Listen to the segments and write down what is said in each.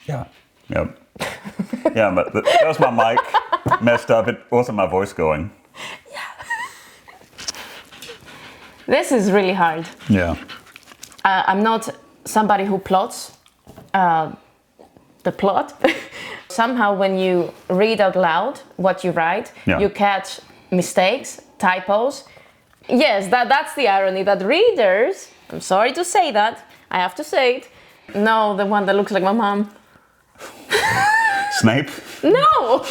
Yeah. Yep. Yeah, but that was my mic messed up. It wasn't my voice going. This is really hard. Yeah. I'm not somebody who plots the plot. Somehow when you read out loud what you write, you catch mistakes, typos. Yes, that's the irony, that readers, I'm sorry to say that, I have to say it, no, the one that looks like my mom. Snape? No!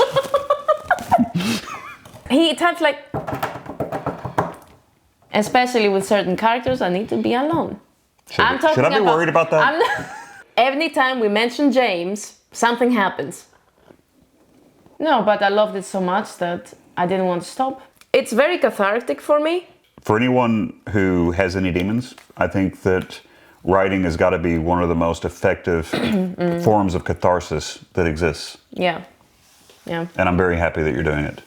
He types like... Especially with certain characters, I need to be alone. Should I be worried about that? Anytime we mention James, something happens. No, but I loved it so much that I didn't want to stop. It's very cathartic for me. For anyone who has any demons, I think that writing has got to be one of the most effective forms of catharsis that exists. Yeah. Yeah. And I'm very happy that you're doing it.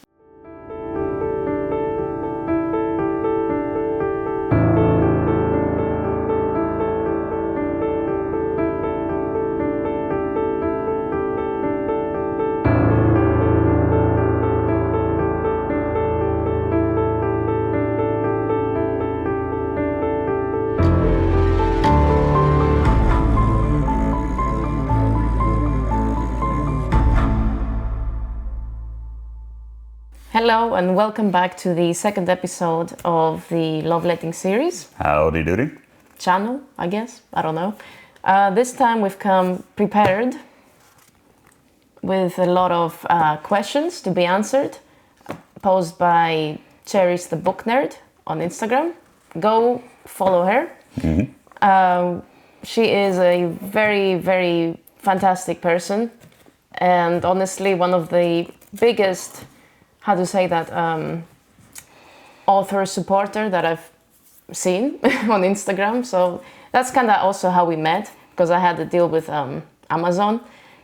Hello and welcome back to the second episode of the Loveletting series. Howdy doody. Channel, I guess. I don't know. This time we've come prepared with a lot of questions to be answered, posed by cherishthebooknerd on Instagram. Go follow her. Mm-hmm. She is a very, very fantastic person, and honestly one of the biggest, how to say that, author supporter that I've seen on Instagram. So that's kind of also how we met, because I had a deal with Amazon,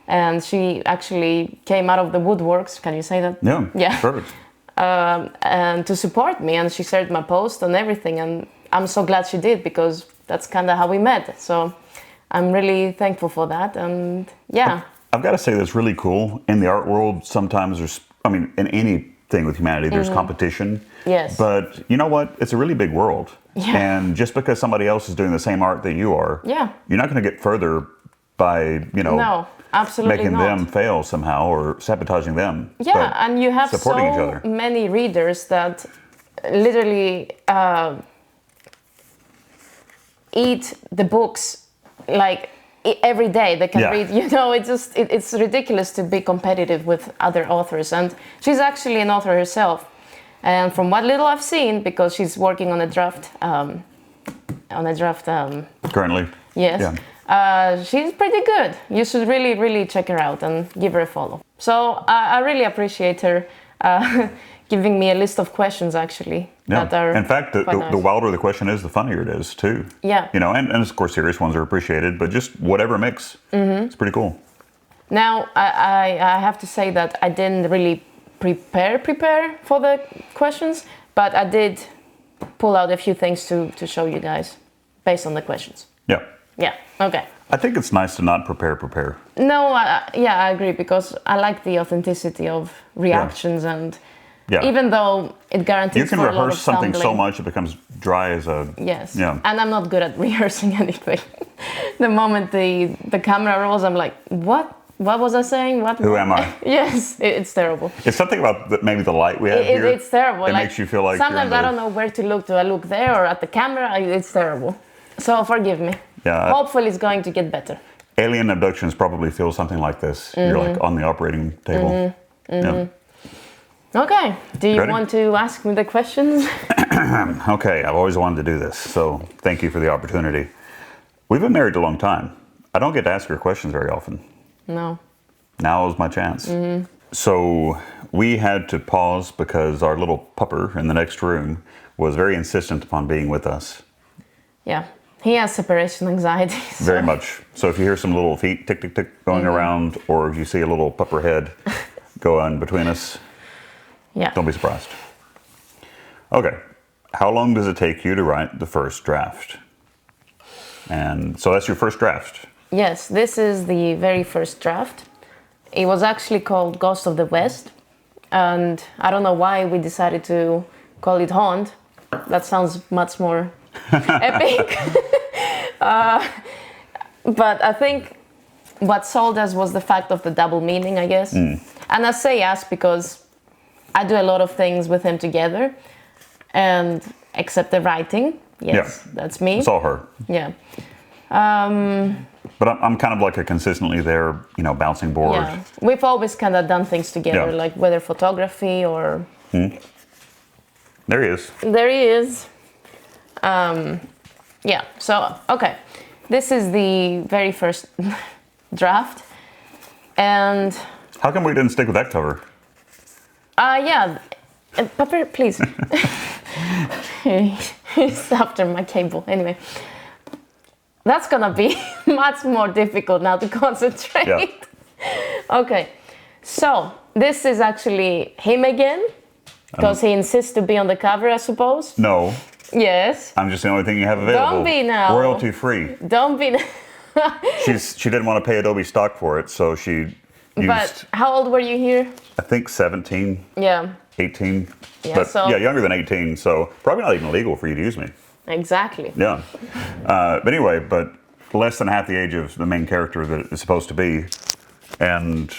and she actually came out of the woodworks. Can you say that? Yeah. Yeah. Perfect. And to support me, and she shared my post and everything, and I'm so glad she did, because that's kind of how we met. So I'm really thankful for that, and yeah. I've got to say that's really cool. In the art world, sometimes there's, in anything with humanity, there's competition. Yes. But you know what? It's a really big world. Yeah. And just because somebody else is doing the same art that you are, you're not going to get further by, no, absolutely making not. them fail somehow or sabotaging them. Yeah, and you have supporting each so other. Many readers that literally eat the books like every day. They can read, it's ridiculous to be competitive with other authors. And she's actually an author herself. And from what little I've seen, because she's working on a draft, Currently. Yes. Yeah. She's pretty good. You should really, really check her out and give her a follow. So I really appreciate her giving me a list of questions, actually. Yeah. That are in fact, nice. the wilder the question is, the funnier it is, too. Yeah. And of course, serious ones are appreciated, but just whatever mix, it's pretty cool. Now, I have to say that I didn't really prepare for the questions, but I did pull out a few things to show you guys based on the questions. Yeah. Yeah, okay. I think it's nice to not prepare. No, I agree, because I like the authenticity of reactions, and even though it guarantees you can for a lot of rehearse something so stumbling, much it becomes dry as a... Yes, yeah. And I'm not good at rehearsing anything. The moment the camera rolls, I'm like, what? What was I saying? What? Who am I? Yes, it's terrible. It's something about maybe the light we have here. It's terrible. It makes you feel like sometimes I don't know where to look. Do I look there or at the camera? It's terrible. So forgive me. Yeah. Hopefully it's going to get better. Alien abductions probably feel something like this. You're like on the operating table. Yeah. Okay. Do you Ready? want to ask me the questions? Okay. I've always wanted to do this, so thank you for the opportunity. We've been married a long time. I don't get to ask her questions very often. No. Now is my chance. So we had to pause because our little pupper in the next room was very insistent upon being with us. Yeah. He has separation anxiety. So. Very much. So if you hear some little feet tick, tick, tick going around, or if you see a little pupper head go on between us, don't be surprised. Okay. How long does it take you to write the first draft? And so that's your first draft. Yes, this is the very first draft. It was actually called Ghost of the West, and I don't know why we decided to call it Haunt. That sounds much more epic. But I think what sold us was the fact of the double meaning, I guess. And I say us because I do a lot of things with him together, and except the writing. Yes, that's me. It's all her. Yeah. But I'm kind of like a consistently there, bouncing board. Yeah, we've always kind of done things together, like whether photography or... There he is. There he is. Yeah, so, okay. This is the very first draft. And... How come we didn't stick with that cover? Yeah. Pupper, please. He's after my cable. Anyway. That's gonna be much more difficult now to concentrate. Yeah. Okay, so this is actually him again, because he insists to be on the cover, I suppose. No. Yes. I'm just the only thing you have available. Don't be now. Royalty free. Don't be. She didn't want to pay Adobe stock for it, so she used. But how old were you here? I think 17. Yeah. 18. Yeah. But So. yeah, younger than 18, so probably not even legal for you to use me. Exactly. Yeah. But anyway, less than half the age of the main character that it's supposed to be, and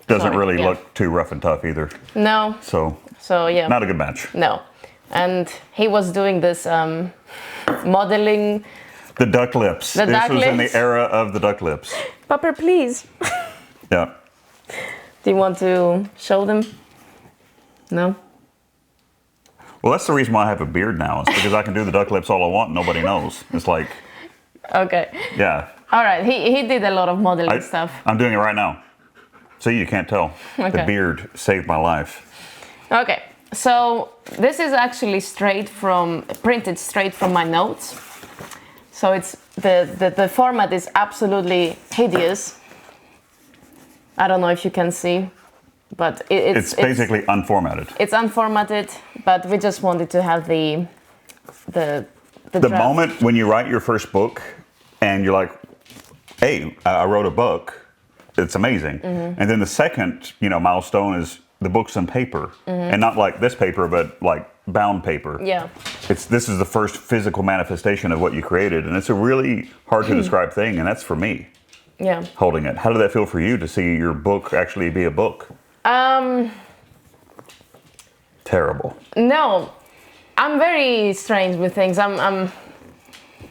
doesn't really look too rough and tough either. No. So yeah. Not a good match. No. And he was doing this modeling. The duck lips. This was in the era of the duck lips. Pupper, please. Yeah. Do you want to show them? No? Well, that's the reason why I have a beard now. It's because I can do the duck lips all I want and nobody knows. It's like... Okay. Yeah. All right. He did a lot of modeling stuff. I'm doing it right now. See, you can't tell. Okay. The beard saved my life. Okay. So this is actually printed straight from my notes. So it's the format is absolutely hideous. I don't know if you can see, but it's basically unformatted. It's unformatted, but we just wanted to have the draft. Moment when you write your first book and you're like, hey, I wrote a book, it's amazing. And then the second, milestone is the book's on paper, and not like this paper, but like bound paper. Yeah. This is the first physical manifestation of what you created, and it's a really hard to describe thing, and that's for me. Yeah. Holding it. How did that feel for you to see your book actually be a book? Terrible. No, I'm very strange with things. I'm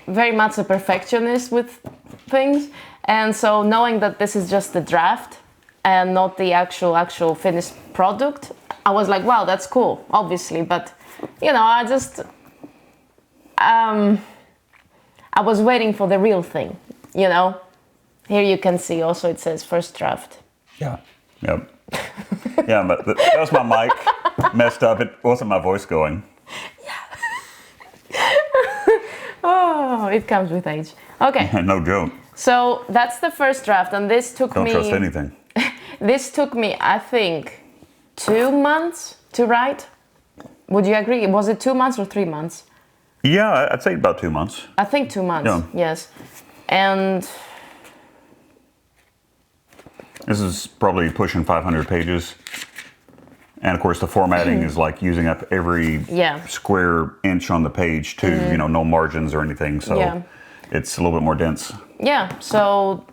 very much a perfectionist with things, and so knowing that this is just the draft and not the actual finished product, I was like, wow, that's cool, obviously. But I just I was waiting for the real thing. Here you can see also it says first draft. Yeah. Yep. Yeah, but that was my mic messed up. It wasn't my voice going. Oh, it comes with age. Okay. No joke. So that's the first draft, and this took Don't trust anything. This took me, I think, 2 months to write. Would you agree? Was it 2 months or 3 months? Yeah, I'd say about 2 months. I think 2 months. Yeah. Yes. And this is probably pushing 500 pages. And of course, the formatting is like using up every square inch on the page too. No margins or anything. So it's a little bit more dense. Yeah. So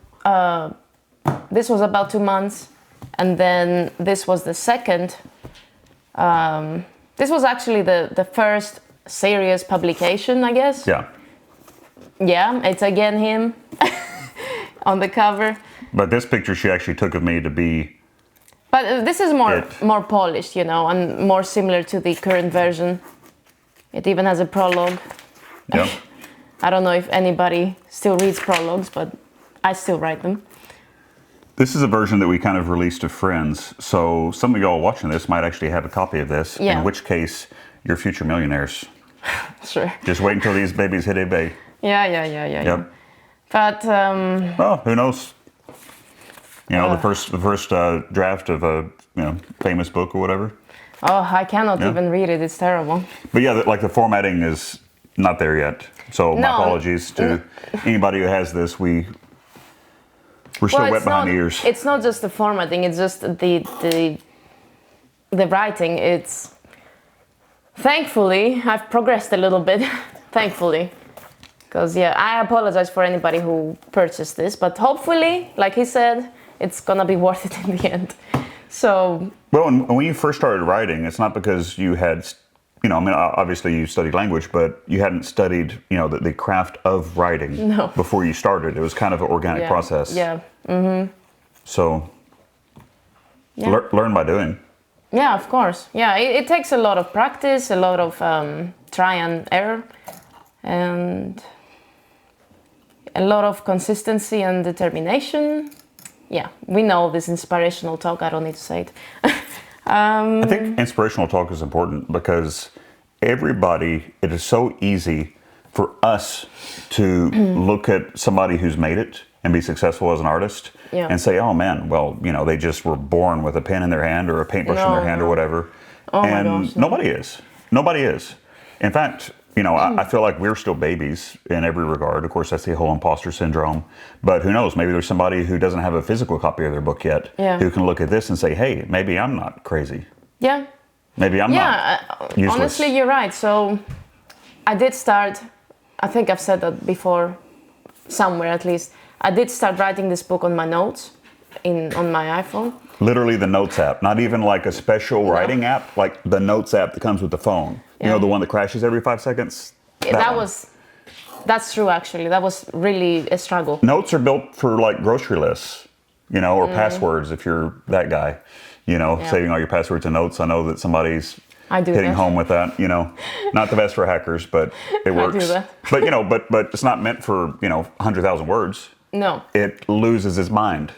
this was about 2 months. And then this was the second. This was actually the first serious publication, I guess. Yeah. Yeah, it's again him on the cover. But this picture she actually took of me to be... But this is more polished, and more similar to the current version. It even has a prologue. Yeah. I don't know if anybody still reads prologues, but I still write them. This is a version that we kind of released to friends. So some of y'all watching this might actually have a copy of this, in which case you're future millionaires. Sure. Just wait until these babies hit eBay. Yeah. Yep. But well, who knows? The first draft of a famous book or whatever. Oh, I cannot even read it. It's terrible. But yeah, the formatting is not there yet. So my apologies to anybody who has this. We We're still wet behind the ears. It's not just the formatting, it's just the writing. It's thankfully I've progressed a little bit. Thankfully. Because I apologize for anybody who purchased this, but hopefully, like he said, it's gonna be worth it in the end. So. Well, and when you first started writing, it's not because you had, obviously you studied language, but you hadn't studied, the craft of writing before you started. It was kind of an organic process. Yeah. Mm-hmm. So, learn by doing. Yeah, of course. Yeah, it takes a lot of practice, a lot of try and error, and a lot of consistency and determination. Yeah, we know this inspirational talk. I don't need to say it. I think inspirational talk is important because it is so easy for us to look at somebody who's made it and be successful as an artist and say, oh man, well, they just were born with a pen in their hand or a paintbrush in their hand or whatever. Oh and my gosh, nobody is. Nobody is. In fact, I feel like we're still babies in every regard. Of course, that's the whole imposter syndrome. But who knows? Maybe there's somebody who doesn't have a physical copy of their book yet who can look at this and say, hey, maybe I'm not crazy. Yeah. Maybe I'm not useless. Honestly, you're right. So I did start, I think I've said that before, somewhere at least. I did start writing this book on my notes on my iPhone. Literally the Notes app, not even like a special writing app, like the Notes app that comes with the phone. Yeah. The one that crashes every 5 seconds? That's true actually. That was really a struggle. Notes are built for like grocery lists, or passwords if you're that guy, saving all your passwords and notes. I know that somebody's hitting home with that, not the best for hackers, but it works. I do that. But it's not meant for, 100,000 words. No. It loses its mind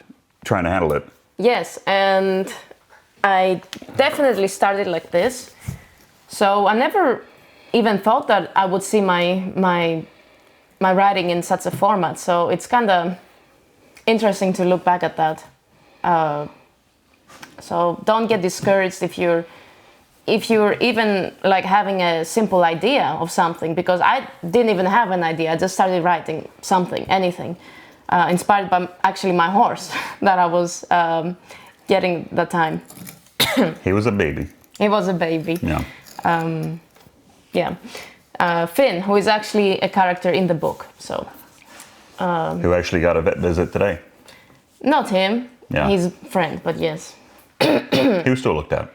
trying to handle it. Yes, and I definitely started like this. So I never even thought that I would see my writing in such a format. So it's kind of interesting to look back at that. So don't get discouraged if you're even like having a simple idea of something, because I didn't even have an idea. I just started writing something, anything, inspired by actually my horse that I was getting that time. He was a baby. He was a baby. Yeah. Finn, who is actually a character in the book. So. Who actually got a vet visit today? Not him. Yeah. His friend, but yes. He was still looked at.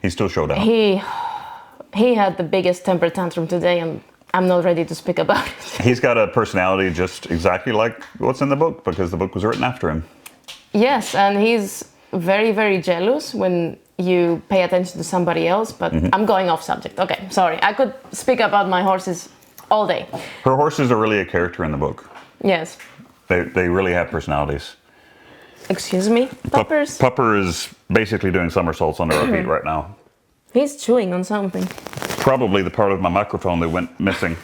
He still showed out. He had the biggest temper tantrum today, and I'm not ready to speak about it. He's got a personality just exactly like what's in the book, because the book was written after him. Yes, and he's very, very jealous when you pay attention to somebody else, but I'm going off subject. Okay, sorry. I could speak about my horses all day. Her horses are really a character in the book. Yes. They really have personalities. Excuse me? Puppers? Pupper is basically doing somersaults under our feet right now. He's chewing on something. Probably the part of my microphone that went missing.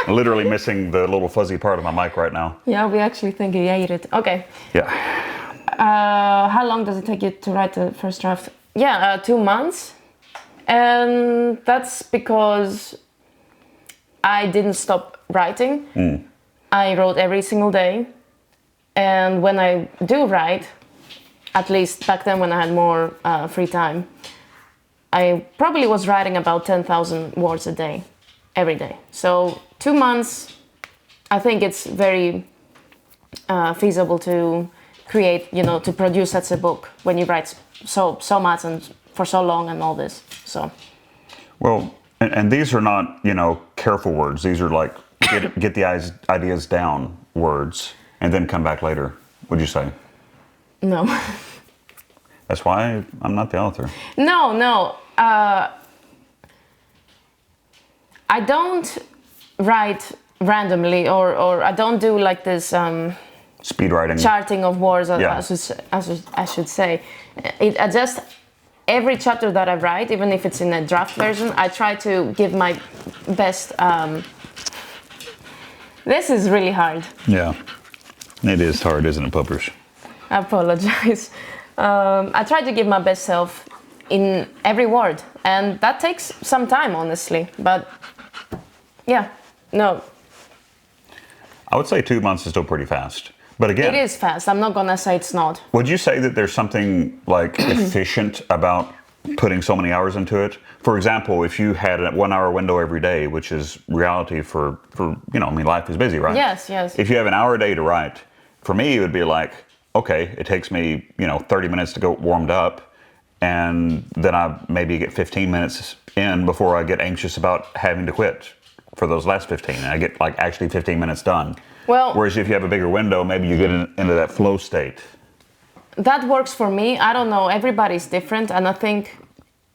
Literally missing the little fuzzy part of my mic right now. Yeah, we actually think he ate it. Okay. Yeah. How long does it take you to write the first draft? Yeah, 2 months. And that's because I didn't stop writing. I wrote every single day. And when I do write, at least back then when I had more free time, I probably was writing about 10,000 words a day, every day. So 2 months, I think it's very feasible to create, to produce such a book when you write so much and for so long and all this. So. Well, and these are not, careful words. These are like get the ideas down words. And then come back later, would you say? No. That's why I'm not the author. No. I don't write randomly, or I don't do like this speed writing, charting of words, I should say. I just every chapter that I write, even if it's in a draft version, I try to give my best. This is really hard. Yeah. It is hard, isn't it, Puppers? I apologize. I try to give my best self in every word, and that takes some time, honestly. But yeah, no. I would say 2 months is still pretty fast. But again, it is fast. I'm not gonna say it's not. Would you say that there's something like efficient about putting so many hours into it? For example, if you had a 1 hour window every day, which is reality for I mean, life is busy, right? Yes, yes. If you have an hour a day to write, for me, it would be like, okay, it takes me, 30 minutes to go warmed up, and then I maybe get 15 minutes in before I get anxious about having to quit for those last 15. And I get like actually 15 minutes done. Well, whereas if you have a bigger window, maybe you get into that flow state. That works for me. I don't know. Everybody's different. And I think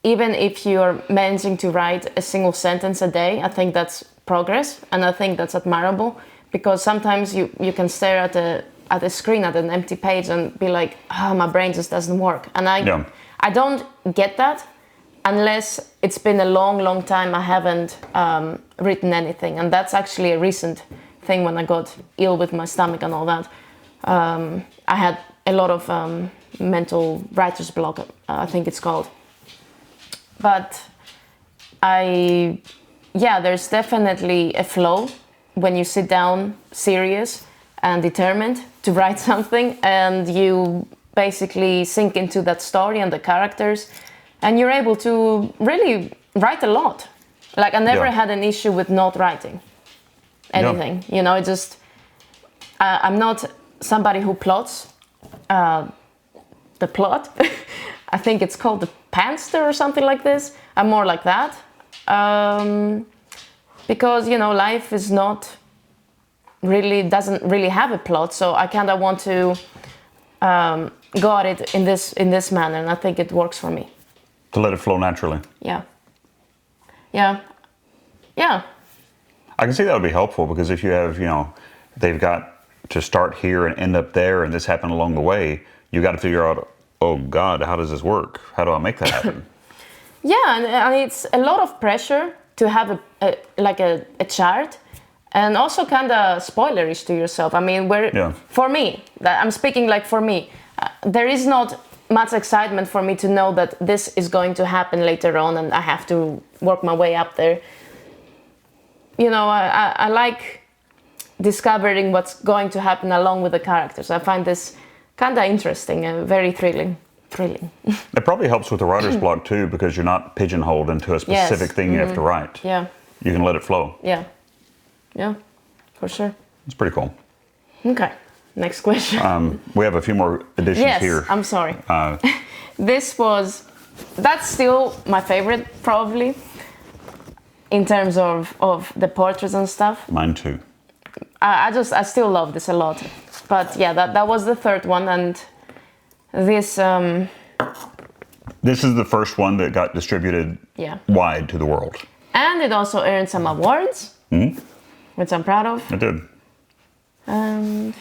even if you're managing to write a single sentence a day, I think that's progress. And I think that's admirable, because sometimes you can stare at a screen, at an empty page, and be like, oh, my brain just doesn't work. And I don't get that unless it's been a long, long time I haven't written anything. And that's actually a recent thing when I got ill with my stomach and all that. I had a lot of mental writer's block, I think it's called. But there's definitely a flow when you sit down serious and determined to write something, and you basically sink into that story and the characters, and you're able to really write a lot. Like, I never had an issue with not writing anything. It just, I'm not somebody who plots the plot. I think it's called the pantster or something like this. I'm more like that. Because, life is doesn't really have a plot, so I kind of want to go at it in this manner, and I think it works for me. To let it flow naturally. Yeah. I can see that would be helpful, because if you have, they've got to start here and end up there, and this happened along the way, you got to figure out, oh God, how does this work? How do I make that happen? and it's a lot of pressure to have a chart, and also kind of spoilerish to yourself. I mean, for me, I'm speaking like for me, there is not much excitement for me to know that this is going to happen later on, and I have to work my way up there. I like discovering what's going to happen along with the characters. I find this kind of interesting and very thrilling. It probably helps with the writer's block too, because you're not pigeonholed into a specific thing you have to write. Yeah. You can let it flow. Yeah, for sure. It's pretty cool. Okay, next question. We have a few more editions here. Yes, I'm sorry. That's still my favorite, probably, in terms of the portraits and stuff. Mine too. I still love this a lot. But yeah, that was the third one, and this... This is the first one that got distributed wide to the world. And it also earned some awards, which I'm proud of. It did. Then...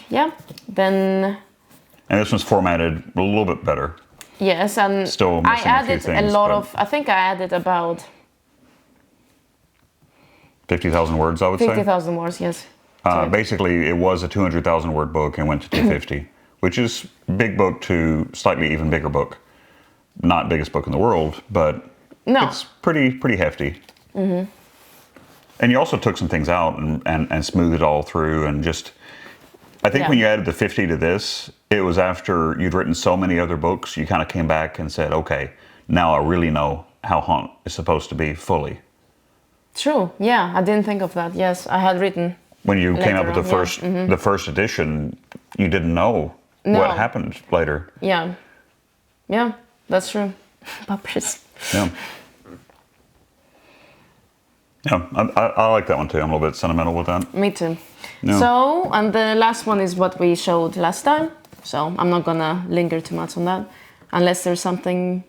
And this one's formatted a little bit better. Yes, and still missing I added a few things, a lot of... I think I added about... 50,000 words, I would say. 50,000 words, yes. Basically, it was a 200,000 word book and went to 250, which is big book to slightly even bigger book. Not biggest book in the world, but it's pretty hefty. Mm-hmm. And you also took some things out and smoothed it all through, and just... I think when you added the 50 to this, it was after you'd written so many other books, you kind of came back and said, okay, now I really know how Haunt is supposed to be fully. True, yeah, I didn't think of that. Yes, I had written... When you came up with the first edition, you didn't know what happened later. Yeah, that's true. Puppers. Yeah. Yeah, I like that one too. I'm a little bit sentimental with that. Me too. Yeah. So, and the last one is what we showed last time. So I'm not gonna linger too much on that, unless there's something.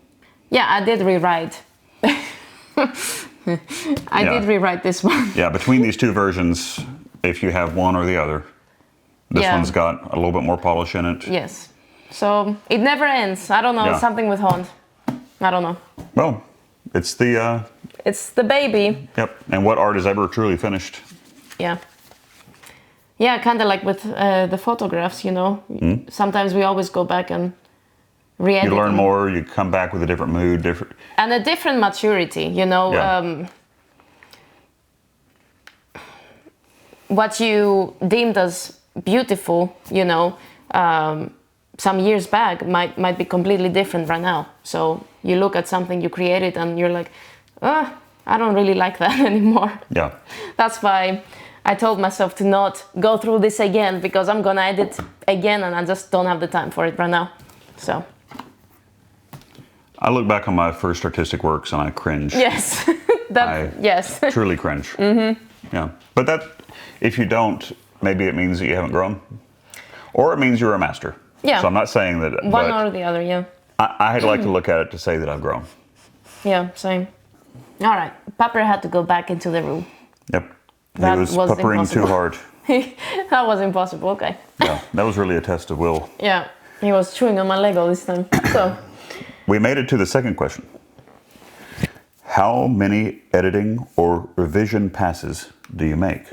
Yeah, I did rewrite. I did rewrite this one. Yeah, between these two versions, if you have one or the other, this one's got a little bit more polish in it. Yes. So it never ends. I don't know, something with Haunt. I don't know. Well, it's the... It's the baby. Yep, and what art is ever truly finished. Yeah. Yeah, kind of like with the photographs, Sometimes we always go back and re-edit You learn them. more, you come back with a different mood, and a different maturity, what you deemed as beautiful, some years back might be completely different right now. So you look at something you created and you're like, I don't really like that anymore. Yeah. That's why I told myself to not go through this again, because I'm gonna edit again and I just don't have the time for it right now. So I look back on my first artistic works and I cringe. yes. Yes. Truly cringe. Mm-hmm. Yeah. But that, if you don't, maybe it means that you haven't grown. Or it means you're a master. Yeah. So I'm not saying that. One or the other, yeah. I'd like to look at it to say that I've grown. Yeah, same. All right. Pupper had to go back into the room. Yep. That he was puppering impossible. too hard. That was impossible, okay. Yeah, that was really a test of will. Yeah, he was chewing on my Lego this time. So we made it to the second question. How many editing or revision passes do you make?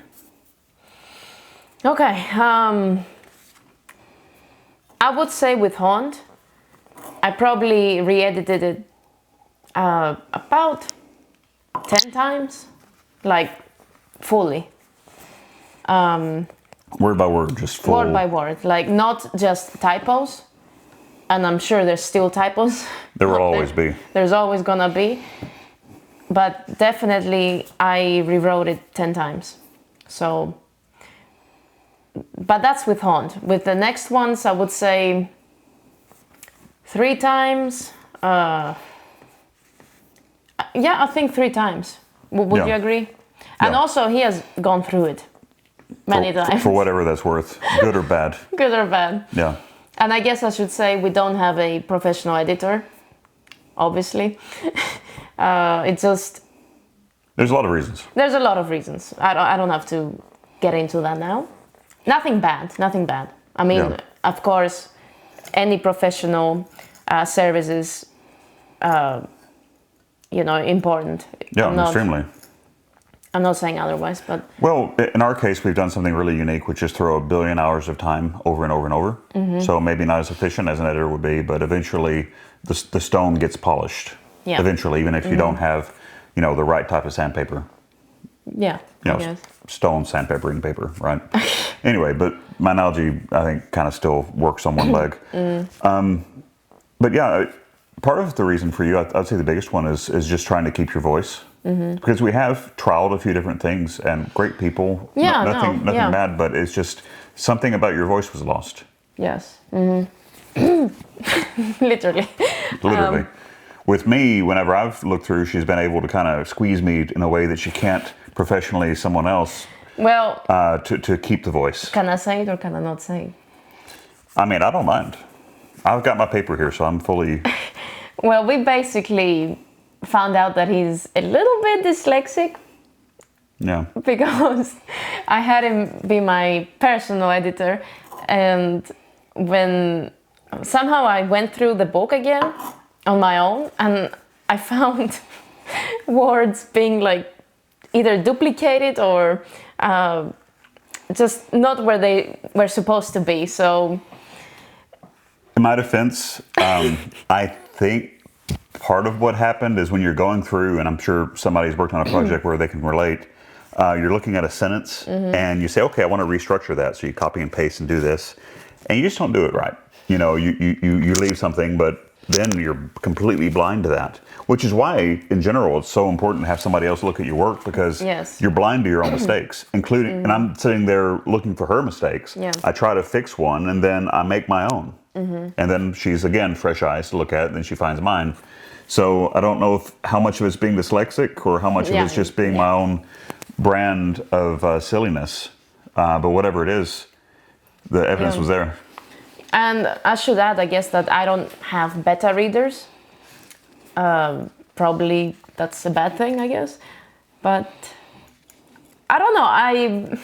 Okay, I would say with Haunt, I probably re-edited it about 10 times, like fully. Word by word, just full. Word by word, like not just typos, and I'm sure there's still typos. There will always be. There's always gonna be, but definitely I rewrote it 10 times. So, but that's with Haunt. With the next ones, I would say 3 times. Yeah, I think 3 times. Would you agree? And also, he has gone through it many times. For whatever that's worth, good or bad. Good or bad. Yeah. And I guess I should say we don't have a professional editor, obviously. It's just... There's a lot of reasons. There's a lot of reasons. I don't have to get into that now. Nothing bad, nothing bad. I mean, of course, any professional services, important. Yeah, extremely. I'm not saying otherwise, but... Well, in our case, we've done something really unique, which is throw 1 billion hours of time over and over and over. Mm-hmm. So maybe not as efficient as an editor would be, but eventually the stone gets polished. Yeah. Eventually, even if you don't have, the right type of sandpaper. Yeah, I guess. Stone sandpapering paper, right? Anyway, but my analogy, I think, kind of still works on one leg. But yeah, part of the reason for you, I'd say the biggest one is just trying to keep your voice. Mm-hmm. Because we have trialed a few different things and great people. Yeah, nothing bad, but it's just something about your voice was lost. Yes. Mm-hmm. Literally. Literally. With me, whenever I've looked through, she's been able to kind of squeeze me in a way that she can't professionally someone else. Well, to keep the voice. Can I say it or can I not say it? I mean, I don't mind. I've got my paper here, so I'm fully... Well, we basically found out that he's a little bit dyslexic. Yeah. Because I had him be my personal editor, and when somehow I went through the book again on my own, and I found words being like either duplicated or just not where they were supposed to be. So, in my defense, I think part of what happened is when you're going through, and I'm sure somebody's worked on a project where they can relate, you're looking at a sentence and you say, okay, I want to restructure that. So you copy and paste and do this, and you just don't do it right. You leave something, but then you're completely blind to that, which is why in general it's so important to have somebody else look at your work, because you're blind to your own mistakes, including, and I'm sitting there looking for her mistakes. Yeah. I try to fix one and then I make my own. And then she's again fresh eyes to look at it, and then she finds mine. So I don't know how much of it's being dyslexic or how much of it's just being my own brand of silliness. But whatever it is, the evidence was there. And I should add, I guess, that I don't have beta readers. Probably that's a bad thing, I guess. But I don't know.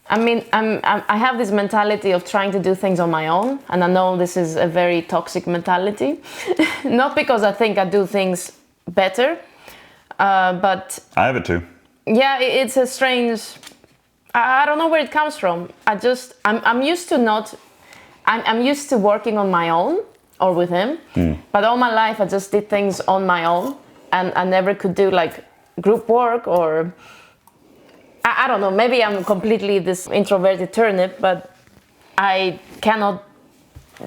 I mean, I have this mentality of trying to do things on my own, and I know this is a very toxic mentality. Not because I think I do things better, but I have it too. Yeah, it's a strange. I don't know where it comes from. I'm used to I'm used to working on my own or with him, but all my life I just did things on my own, and I never could do like group work or I don't know, maybe I'm completely this introverted turnip, but I cannot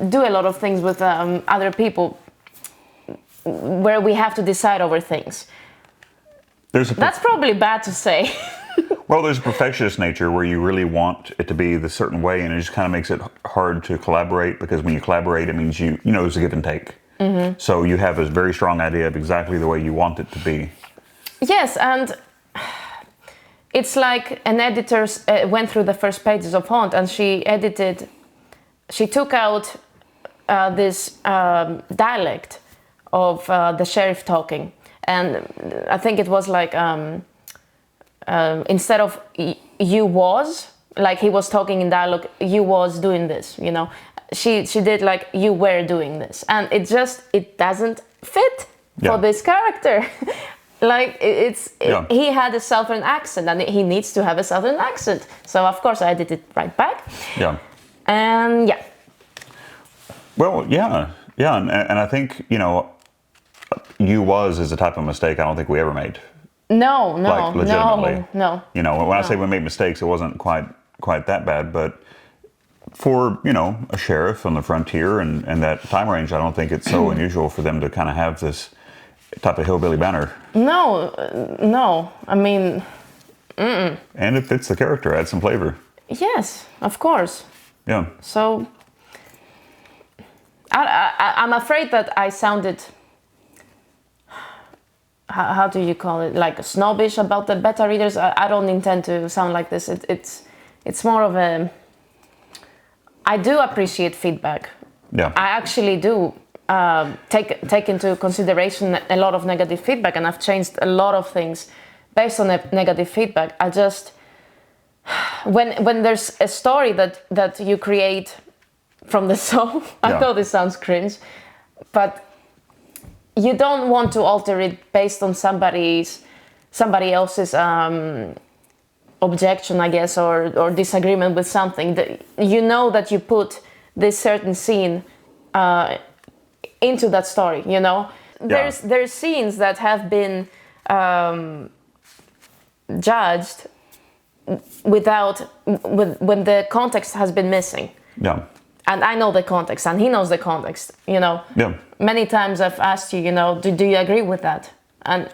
do a lot of things with other people where we have to decide over things. That's probably bad to say. Well, there's a perfectionist nature where you really want it to be the certain way, and it just kind of makes it hard to collaborate, because when you collaborate, it means you know there's a give and take. So you have a very strong idea of exactly the way you want it to be. Yes, and it's like an editor went through the first pages of Font, and she took out this dialect of the sheriff talking, and I think it was like instead of you was, like he was talking in dialogue, you was doing this, you know, she did like you were doing this, and it doesn't fit for this character. Like he had a southern accent, and he needs to have a southern accent, so of course I did it right back. And well, and I think, you know, you was is a type of mistake I don't think we ever made. No, like, legitimately. No. You know, when I say we made mistakes, it wasn't quite that bad, but for, you know, a sheriff on the frontier and that time range, I don't think it's so unusual for them to kind of have this type of hillbilly banner. No, I mean... And it fits the character, adds some flavor. Yes, of course. Yeah. So, I'm afraid that I sounded... How do you call it? Like snobbish about the beta readers? I don't intend to sound like this. It's more of a... I do appreciate feedback. Yeah. I actually do take into consideration a lot of negative feedback, and I've changed a lot of things based on negative feedback. I just... When there's a story that you create from the soul, I know this sounds cringe, but you don't want to alter it based on somebody else's objection, I guess, or disagreement with something. You know that you put this certain scene into that story, you know? There's scenes that have been judged when the context has been missing. Yeah. And I know the context, and he knows the context, you know. Yeah. Many times I've asked you, you know, do you agree with that? And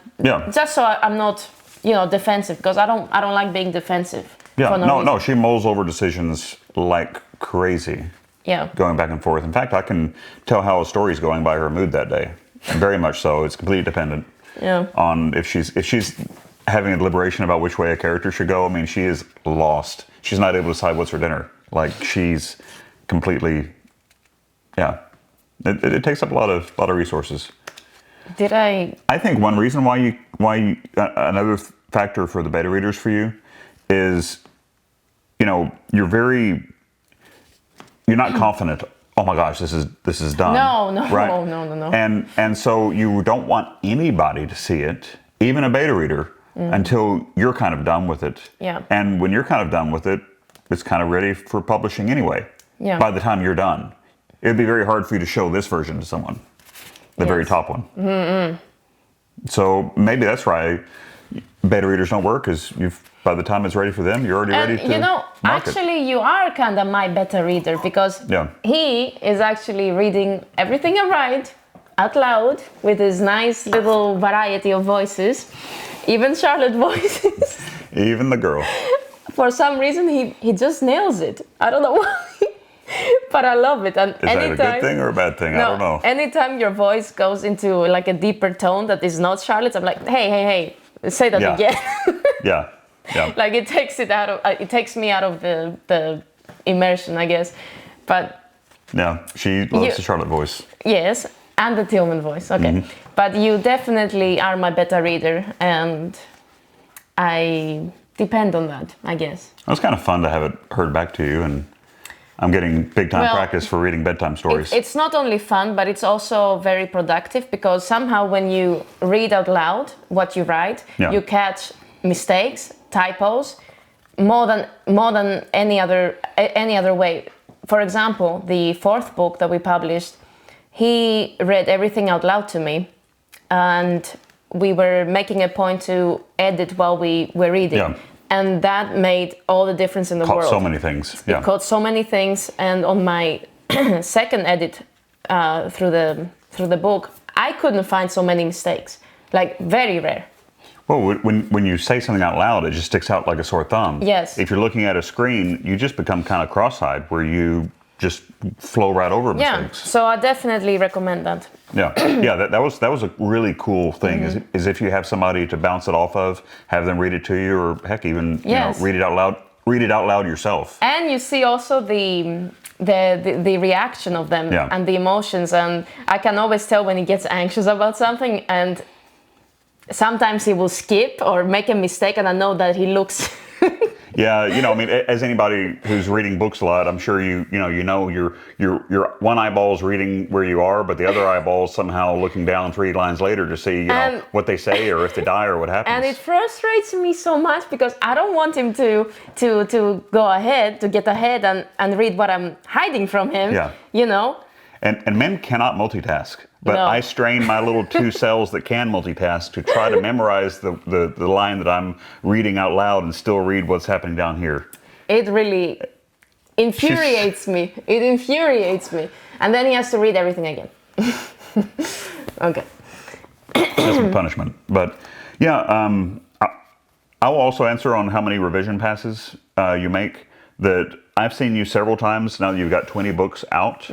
just so I'm not, you know, defensive, because I don't like being defensive. Yeah. No, she mulls over decisions like crazy. Yeah. Going back and forth. In fact, I can tell how a story's going by her mood that day. Very much so. It's completely dependent on if she's having a deliberation about which way a character should go. I mean, she is lost. She's not able to decide what's for dinner. Like, she's completely, it takes up a lot of resources. I think one reason why you another factor for the beta readers for you is, you know, you're not confident. Oh my gosh, this is done. No, right? No. And so you don't want anybody to see it, even a beta reader, until you're kind of done with it. Yeah. And when you're kind of done with it, it's kind of ready for publishing anyway. Yeah. By the time you're done, it'd be very hard for you to show this version to someone, the very top one. Mm-hmm. So maybe that's why beta readers don't work, is by the time it's ready for them, you're already ready to, you know, market. Actually, you are kind of my beta reader, because he is actually reading everything I write out loud with his nice little variety of voices, even Charlotte voices. Even the girl. For some reason, he just nails it. I don't know why. But I love it. And is that a good thing or a bad thing? I don't know. Anytime your voice goes into like a deeper tone that is not Charlotte's, I'm like, hey, say that again. Yeah. Like it takes me out of the immersion, I guess. But yeah, she loves the Charlotte voice. Yes, and the Tillman voice. Okay, mm-hmm. But you definitely are my beta reader, and I depend on that, I guess. It was kind of fun to have it heard back to you, and I'm getting big time practice for reading bedtime stories. It's not only fun, but it's also very productive, because somehow when you read out loud what you write, you catch mistakes, typos, more than any other way. For example, the fourth book that we published, he read everything out loud to me, and we were making a point to edit while we were reading. Yeah. And that made all the difference in the world. Caught so many things. Yeah. It caught so many things. And on my second edit through the book, I couldn't find so many mistakes. Like, very rare. Well, when you say something out loud, it just sticks out like a sore thumb. Yes. If you're looking at a screen, you just become kind of cross-eyed, where you just flow right over mistakes. Yeah, so I definitely recommend that. Yeah, yeah, that was a really cool thing. Is if you have somebody to bounce it off of, have them read it to you, or heck, even read it out loud. Read it out loud yourself. And you see also the reaction of them and the emotions. And I can always tell when he gets anxious about something, and sometimes he will skip or make a mistake, and I know that he looks. Yeah, I mean, as anybody who's reading books a lot, I'm sure you know your one eyeball's reading where you are, but the other eyeball's somehow looking down 3 lines later to see what they say or if they die or what happens. And it frustrates me so much because I don't want him to go ahead, to get ahead and read what I'm hiding from him. Yeah. And men cannot multitask. But no. I strain my little 2 cells that can multitask to try to memorize the line that I'm reading out loud and still read what's happening down here. It really infuriates me. It infuriates me. And then he has to read everything again. Okay. That's some punishment. But yeah, I will also answer on how many revision passes you make. That I've seen you several times now that you've got 20 books out.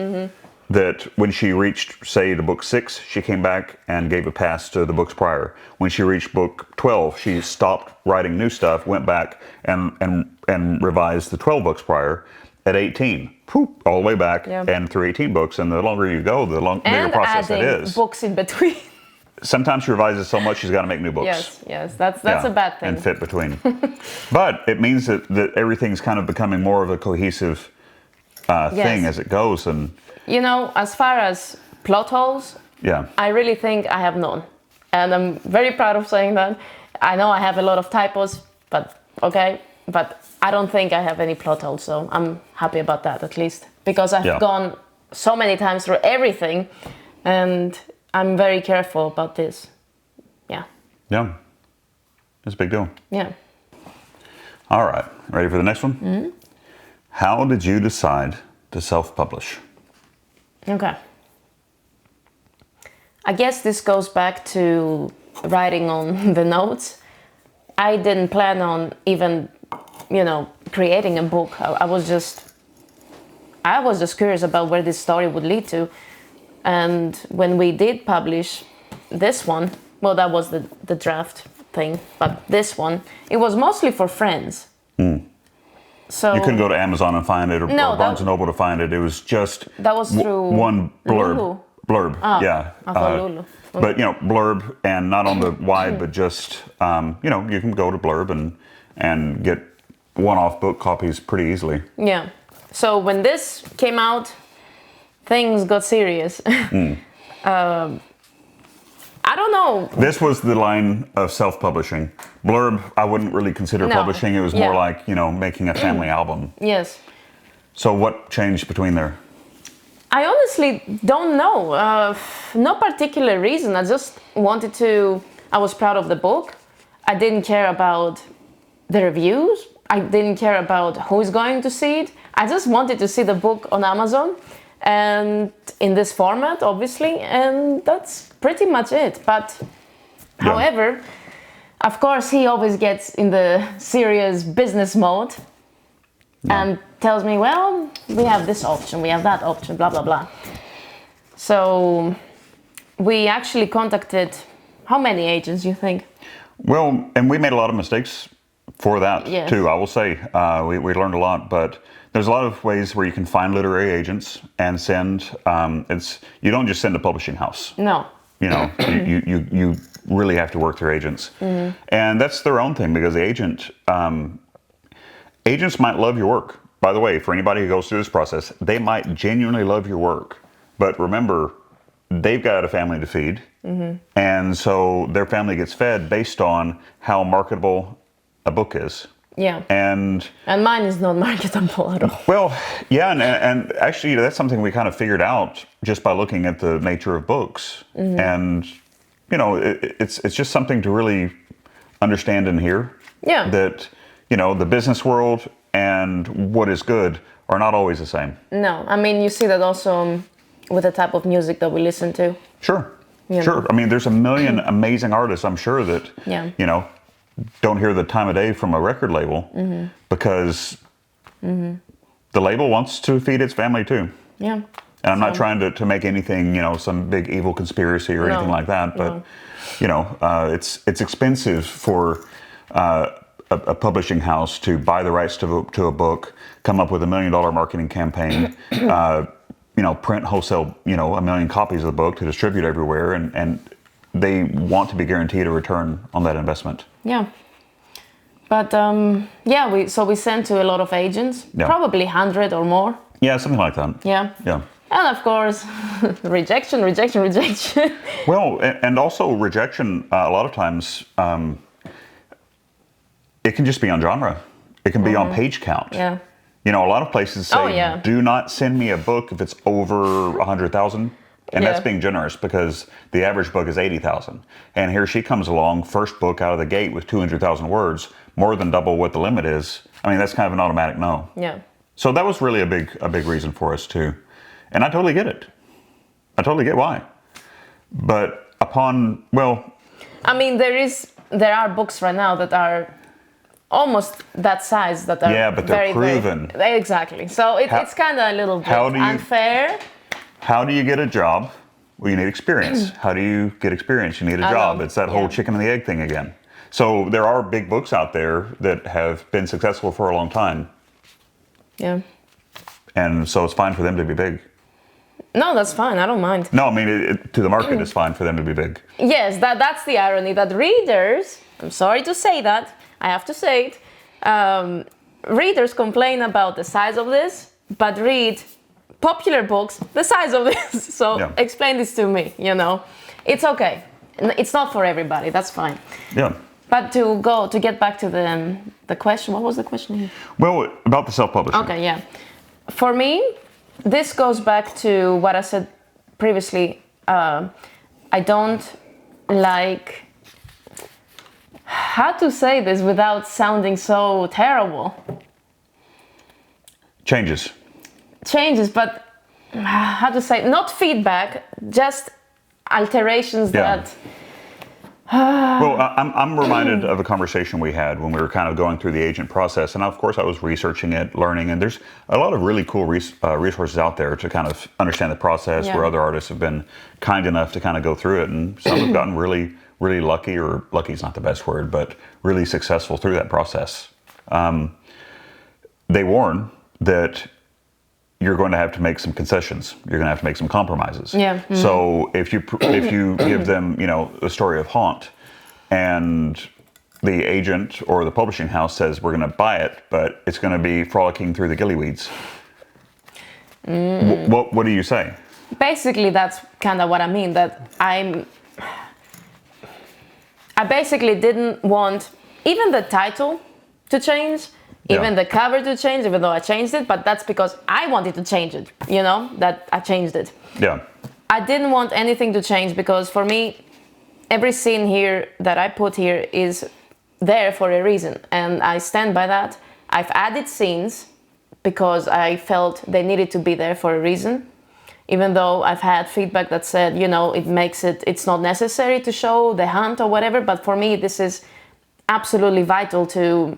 That when she reached, say, to book 6, she came back and gave a pass to the books prior. When she reached book 12, she stopped writing new stuff, went back and revised the 12 books prior. At 18, all the way back and through 18 books. And the longer you go, the bigger process that is. And books in between. Sometimes she revises so much she's got to make new books. Yes, that's a bad thing. And fit between. But it means that everything's kind of becoming more of a cohesive thing as it goes. And as far as plot holes, I really think I have none. And I'm very proud of saying that. I know I have a lot of typos, but I don't think I have any plot holes, so I'm happy about that at least. Because I've gone so many times through everything, and I'm very careful about this. Yeah. Yeah. That's a big deal. Yeah. All right. Ready for the next one? How did you decide to self-publish? Okay. I guess this goes back to writing on the notes. I didn't plan on even, creating a book. I was just curious about where this story would lead to. And when we did publish this one, well, that was the draft thing, but this one, it was mostly for friends. So you couldn't go to Amazon and find it, or Barnes & Noble to find it. It was just that was through one blurb. Lulu. Blurb, I thought Lulu. But blurb, and not on the wide, but just you can go to blurb and get one-off book copies pretty easily. Yeah. So when this came out, things got serious. I don't know. This was the line of self-publishing. Blurb, I wouldn't really consider publishing. It was more like, making a family album. Yes. So what changed between there? I honestly don't know. No particular reason. I just wanted to... I was proud of the book. I didn't care about the reviews. I didn't care about who's going to see it. I just wanted to see the book on Amazon. And in this format, obviously, and that's pretty much it. But, however, of course, he always gets in the serious business mode and tells me, well, we have this option, we have that option, blah, blah, blah. So we actually contacted, how many agents, you think? Well, and we made a lot of mistakes for that, too, I will say. We learned a lot, but... There's a lot of ways where you can find literary agents and send. You don't just send a publishing house. No. You really have to work through agents, and that's their own thing because the agents might love your work. By the way, for anybody who goes through this process, they might genuinely love your work, but remember, they've got a family to feed, and so their family gets fed based on how marketable a book is. Yeah. And mine is not marketable at all. Well, yeah, and actually that's something we kind of figured out just by looking at the nature of books. And, it's just something to really understand and hear. Yeah. That, the business world and what is good are not always the same. No, I mean, you see that also with the type of music that we listen to. Sure. Sure. I mean, there's a million amazing artists, I'm sure, that, don't hear the time of day from a record label because the label wants to feed its family too. Yeah. And I'm not trying to make anything, some big evil conspiracy or anything like that. But, it's expensive for a publishing house to buy the rights to a book, come up with $1 million marketing campaign, print wholesale, 1 million copies of the book to distribute everywhere. And they want to be guaranteed a return on that investment. Yeah. But, we sent to a lot of agents, probably 100 or more. Yeah, something like that. Yeah. Yeah. And of course, rejection. Well, and also rejection, a lot of times, it can just be on genre. It can be on page count. Yeah. A lot of places say, do not send me a book if it's over 100,000. And that's being generous because the average book is 80,000. And here she comes along, first book out of the gate with 200,000 words, more than double what the limit is. I mean, that's kind of an automatic no. Yeah. So that was really a big reason for us too. And I totally get it. I totally get why. But I mean, there are books right now that are almost that size that are but they're proven. Exactly. So it's kind of a little bit unfair. How do you get a job? Well, you need experience. How do you get experience? You need a job. It's that whole chicken and the egg thing again. So there are big books out there that have been successful for a long time. Yeah. And so it's fine for them to be big. No, that's fine. I don't mind. No, I mean, to the market, it's fine for them to be big. Yes, that's the irony, that readers, I'm sorry to say that, I have to say it, readers complain about the size of this, but read popular books the size of this. So explain this to me, It's okay. It's not for everybody. That's fine. Yeah. But to get back to the question, what was the question here? Well, about the self-publishing. Okay, yeah. For me, this goes back to what I said previously. I don't like, how to say this without sounding so terrible? Changes, but how to say, not feedback, just alterations that... Well, I'm reminded of a conversation we had when we were kind of going through the agent process, and of course I was researching it, learning, and there's a lot of really cool resources out there to kind of understand the process where other artists have been kind enough to kind of go through it, and some have gotten really, really lucky, or lucky is not the best word, but really successful through that process. They warn that you're going to have to make some concessions. You're going to have to make some compromises. Yeah. Mm-hmm. So if you give them, the story of Haunt, and the agent or the publishing house says we're going to buy it, but it's going to be frolicking through the gillyweeds. What do you say? Basically, that's kind of what I mean. That I basically didn't want even the title to change. Even the cover to change, even though I changed it, but that's because I wanted to change it, that I changed it. Yeah. I didn't want anything to change because for me, every scene here that I put here is there for a reason. And I stand by that. I've added scenes because I felt they needed to be there for a reason. Even though I've had feedback that said, it's not necessary to show the hunt or whatever. But for me, this is absolutely vital to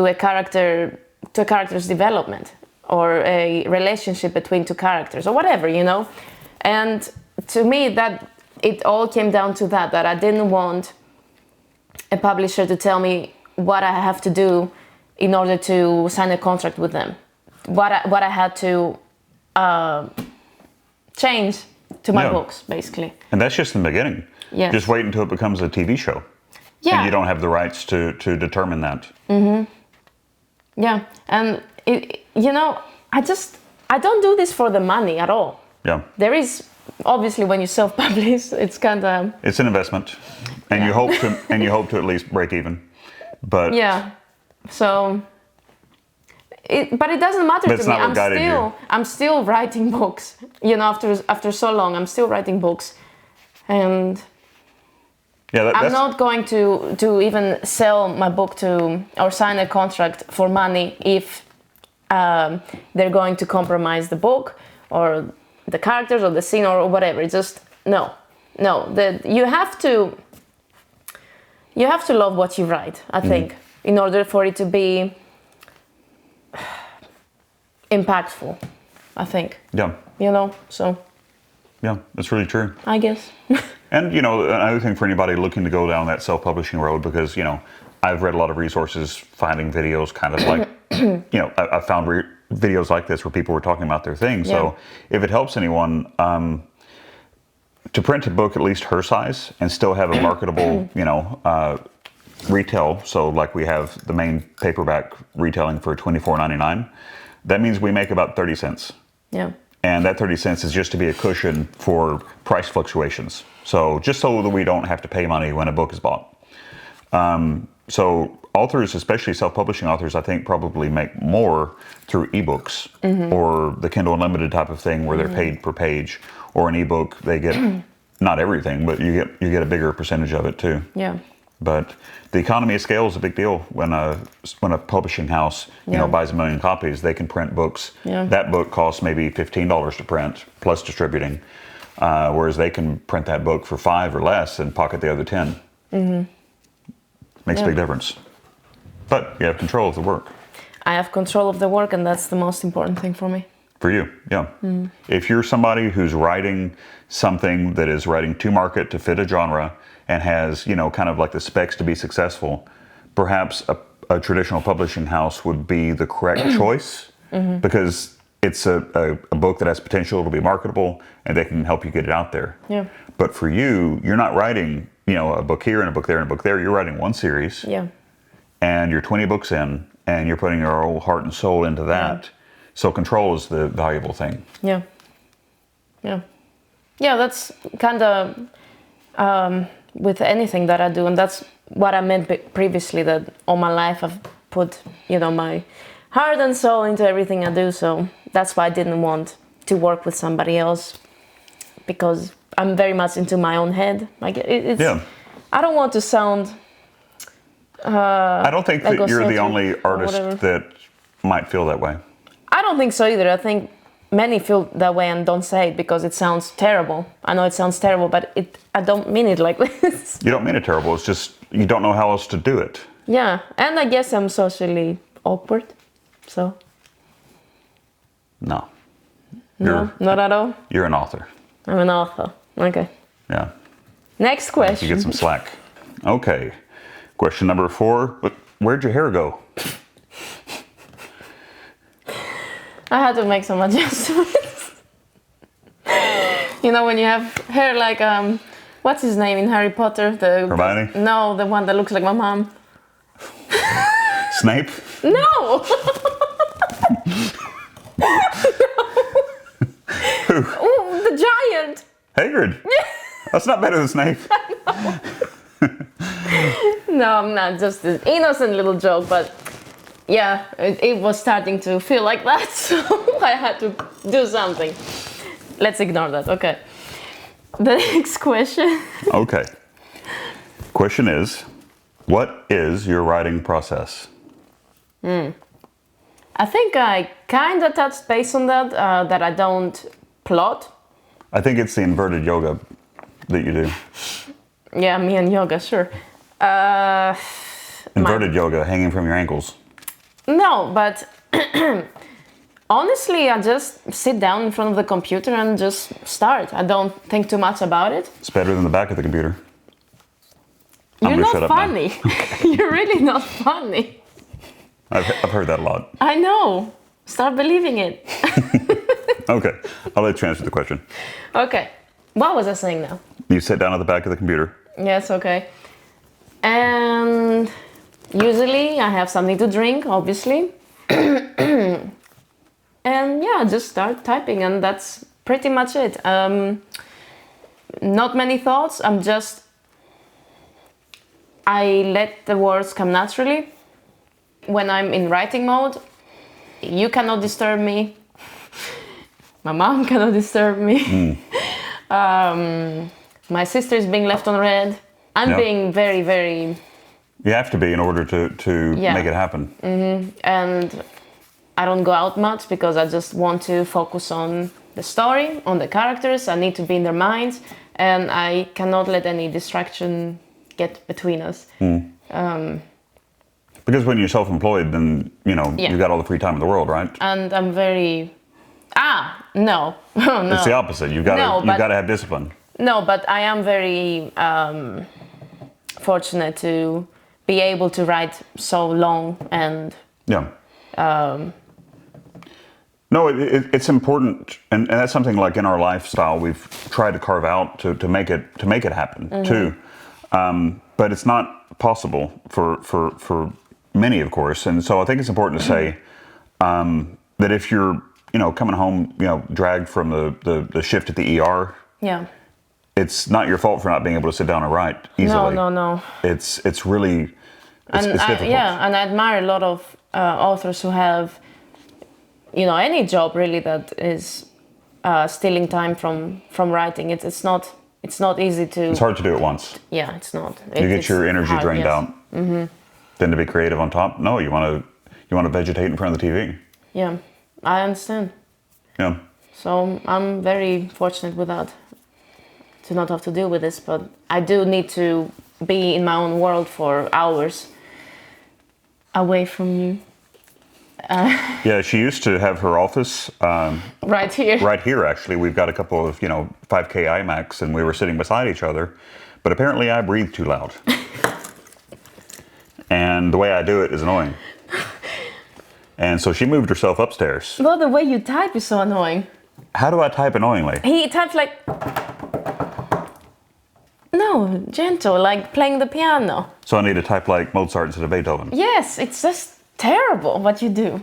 a character's development, or a relationship between two characters, or whatever, And to me, that it all came down to that I didn't want a publisher to tell me what I have to do in order to sign a contract with them, what I had to change to my books, basically. And that's just the beginning. Yes. Just wait until it becomes a TV show. Yeah. And you don't have the rights to determine that. Mm-hmm. Yeah, and I don't do this for the money at all. Yeah. There is, obviously, when you self-publish, it's kind of... It's an investment, and you hope to at least break even, but... Yeah, so... But it doesn't matter to me. I'm still writing books. After so long, I'm still writing books, and Yeah, I'm not going to even sell my book to or sign a contract for money if they're going to compromise the book or the characters or the scene or whatever. It's just no. You have to love what you write, I think, in order for it to be impactful, I think. Yeah. So. Yeah, that's really true. I guess. And, another thing for anybody looking to go down that self-publishing road, because, I've read a lot of resources, finding videos kind of like, I found videos like this where people were talking about their thing. Yeah. So if it helps anyone, to print a book at least her size and still have a marketable, retail. So like we have the main paperback retailing for $24.99. That means we make about 30 cents. Yeah. And that 30 cents is just to be a cushion for price fluctuations. So just so that we don't have to pay money when a book is bought. So authors, especially self-publishing authors, I think probably make more through ebooks or the Kindle Unlimited type of thing where they're paid per page, or an ebook they get not everything, but you get a bigger percentage of it too. Yeah. But the economy of scale is a big deal. When a publishing house buys 1 million copies, they can print books. Yeah. That book costs maybe $15 to print plus distributing, whereas they can print that book for $5 or less and pocket the other 10. Makes a big difference. But you have control of the work. I have control of the work, and that's the most important thing for me. For you, yeah. If you're somebody who's writing something that is writing to market to fit a genre and has, kind of like the specs to be successful, perhaps a traditional publishing house would be the correct choice because it's a book that has potential to be marketable and they can help you get it out there. Yeah. But for you, you're not writing, a book here and a book there and a book there. You're writing one series. Yeah. And you're 20 books in and you're putting your whole heart and soul into that. Yeah. So control is the valuable thing. Yeah. Yeah. Yeah, that's kind of with anything that I do. And that's what I meant previously, that all my life I've put, my heart and soul into everything I do. So that's why I didn't want to work with somebody else, because I'm very much into my own head. Like I don't want to sound... I don't think that you're the only artist that might feel that way. I don't think so either. I think many feel that way and don't say it because it sounds terrible. I know it sounds terrible, but I don't mean it like this. You don't mean it terrible. It's just you don't know how else to do it. Yeah, and I guess I'm socially awkward, so. No. No, not at all? You're an author. I'm an author. Okay. Yeah. Next question. You get some slack. Okay. Question number 4. Where'd your hair go? I had to make some adjustments. When you have hair like, what's his name in Harry Potter? Hermione? No, the one that looks like my mom. Snape? No! Who? Oh, the giant! Hagrid? That's not better than Snape. No, I'm not. Just an innocent little joke, but yeah, it was starting to feel like that, so I had to do something. Let's ignore that, okay. The next question. Okay. Question is, what is your writing process? I think I kind of touched base on that, that I don't plot. I think it's the inverted yoga that you do. Yeah, me and yoga, sure. Inverted yoga, hanging from your ankles. No, but honestly, I just sit down in front of the computer and just start. I don't think too much about it. It's better than the back of the computer. You're not funny. You're really not funny. I've heard that a lot. I know. Start believing it. Okay, I'll let you answer the question. Okay, what was I saying now? You sit down at the back of the computer. Yes, okay. And usually I have something to drink, obviously. And yeah, just start typing, and that's pretty much it. Not many thoughts. I let the words come naturally. When I'm in writing mode, you cannot disturb me. My mom cannot disturb me. My sister is being left on red. I'm being very, very... You have to be in order to make it happen. And I don't go out much because I just want to focus on the story, on the characters. I need to be in their minds, and I cannot let any distraction get between us. Because when you're self-employed, then, you've got all the free time in the world, right? And I'm very... no. No. It's the opposite. You've got to have discipline. No, but I am very fortunate to be able to write so long and... Yeah. No, it's important, and that's something like in our lifestyle we've tried to carve out to make it happen too. But it's not possible for many, of course. And so I think it's important to say that if you're coming home dragged from the shift at the ER, it's not your fault for not being able to sit down and write easily. No. It's really it's difficult. And I admire a lot of authors who have any job really that is stealing time from writing. It's not easy to... It's hard to do it once. Yeah, it's not. You get your energy drained out. Then to be creative on top, no, you want to vegetate in front of the TV. Yeah, I understand. Yeah. So I'm very fortunate with that, to not have to deal with this, but I do need to be in my own world for hours away from you. Yeah, she used to have her office right here. Right here, actually. We've got a couple of 5K iMacs, and we were sitting beside each other. But apparently, I breathe too loud, and the way I do it is annoying. And so she moved herself upstairs. Well, the way you type is so annoying. How do I type annoyingly? He types like... No, gentle, like playing the piano. So I need to type like Mozart instead of Beethoven? Yes, it's just terrible what you do.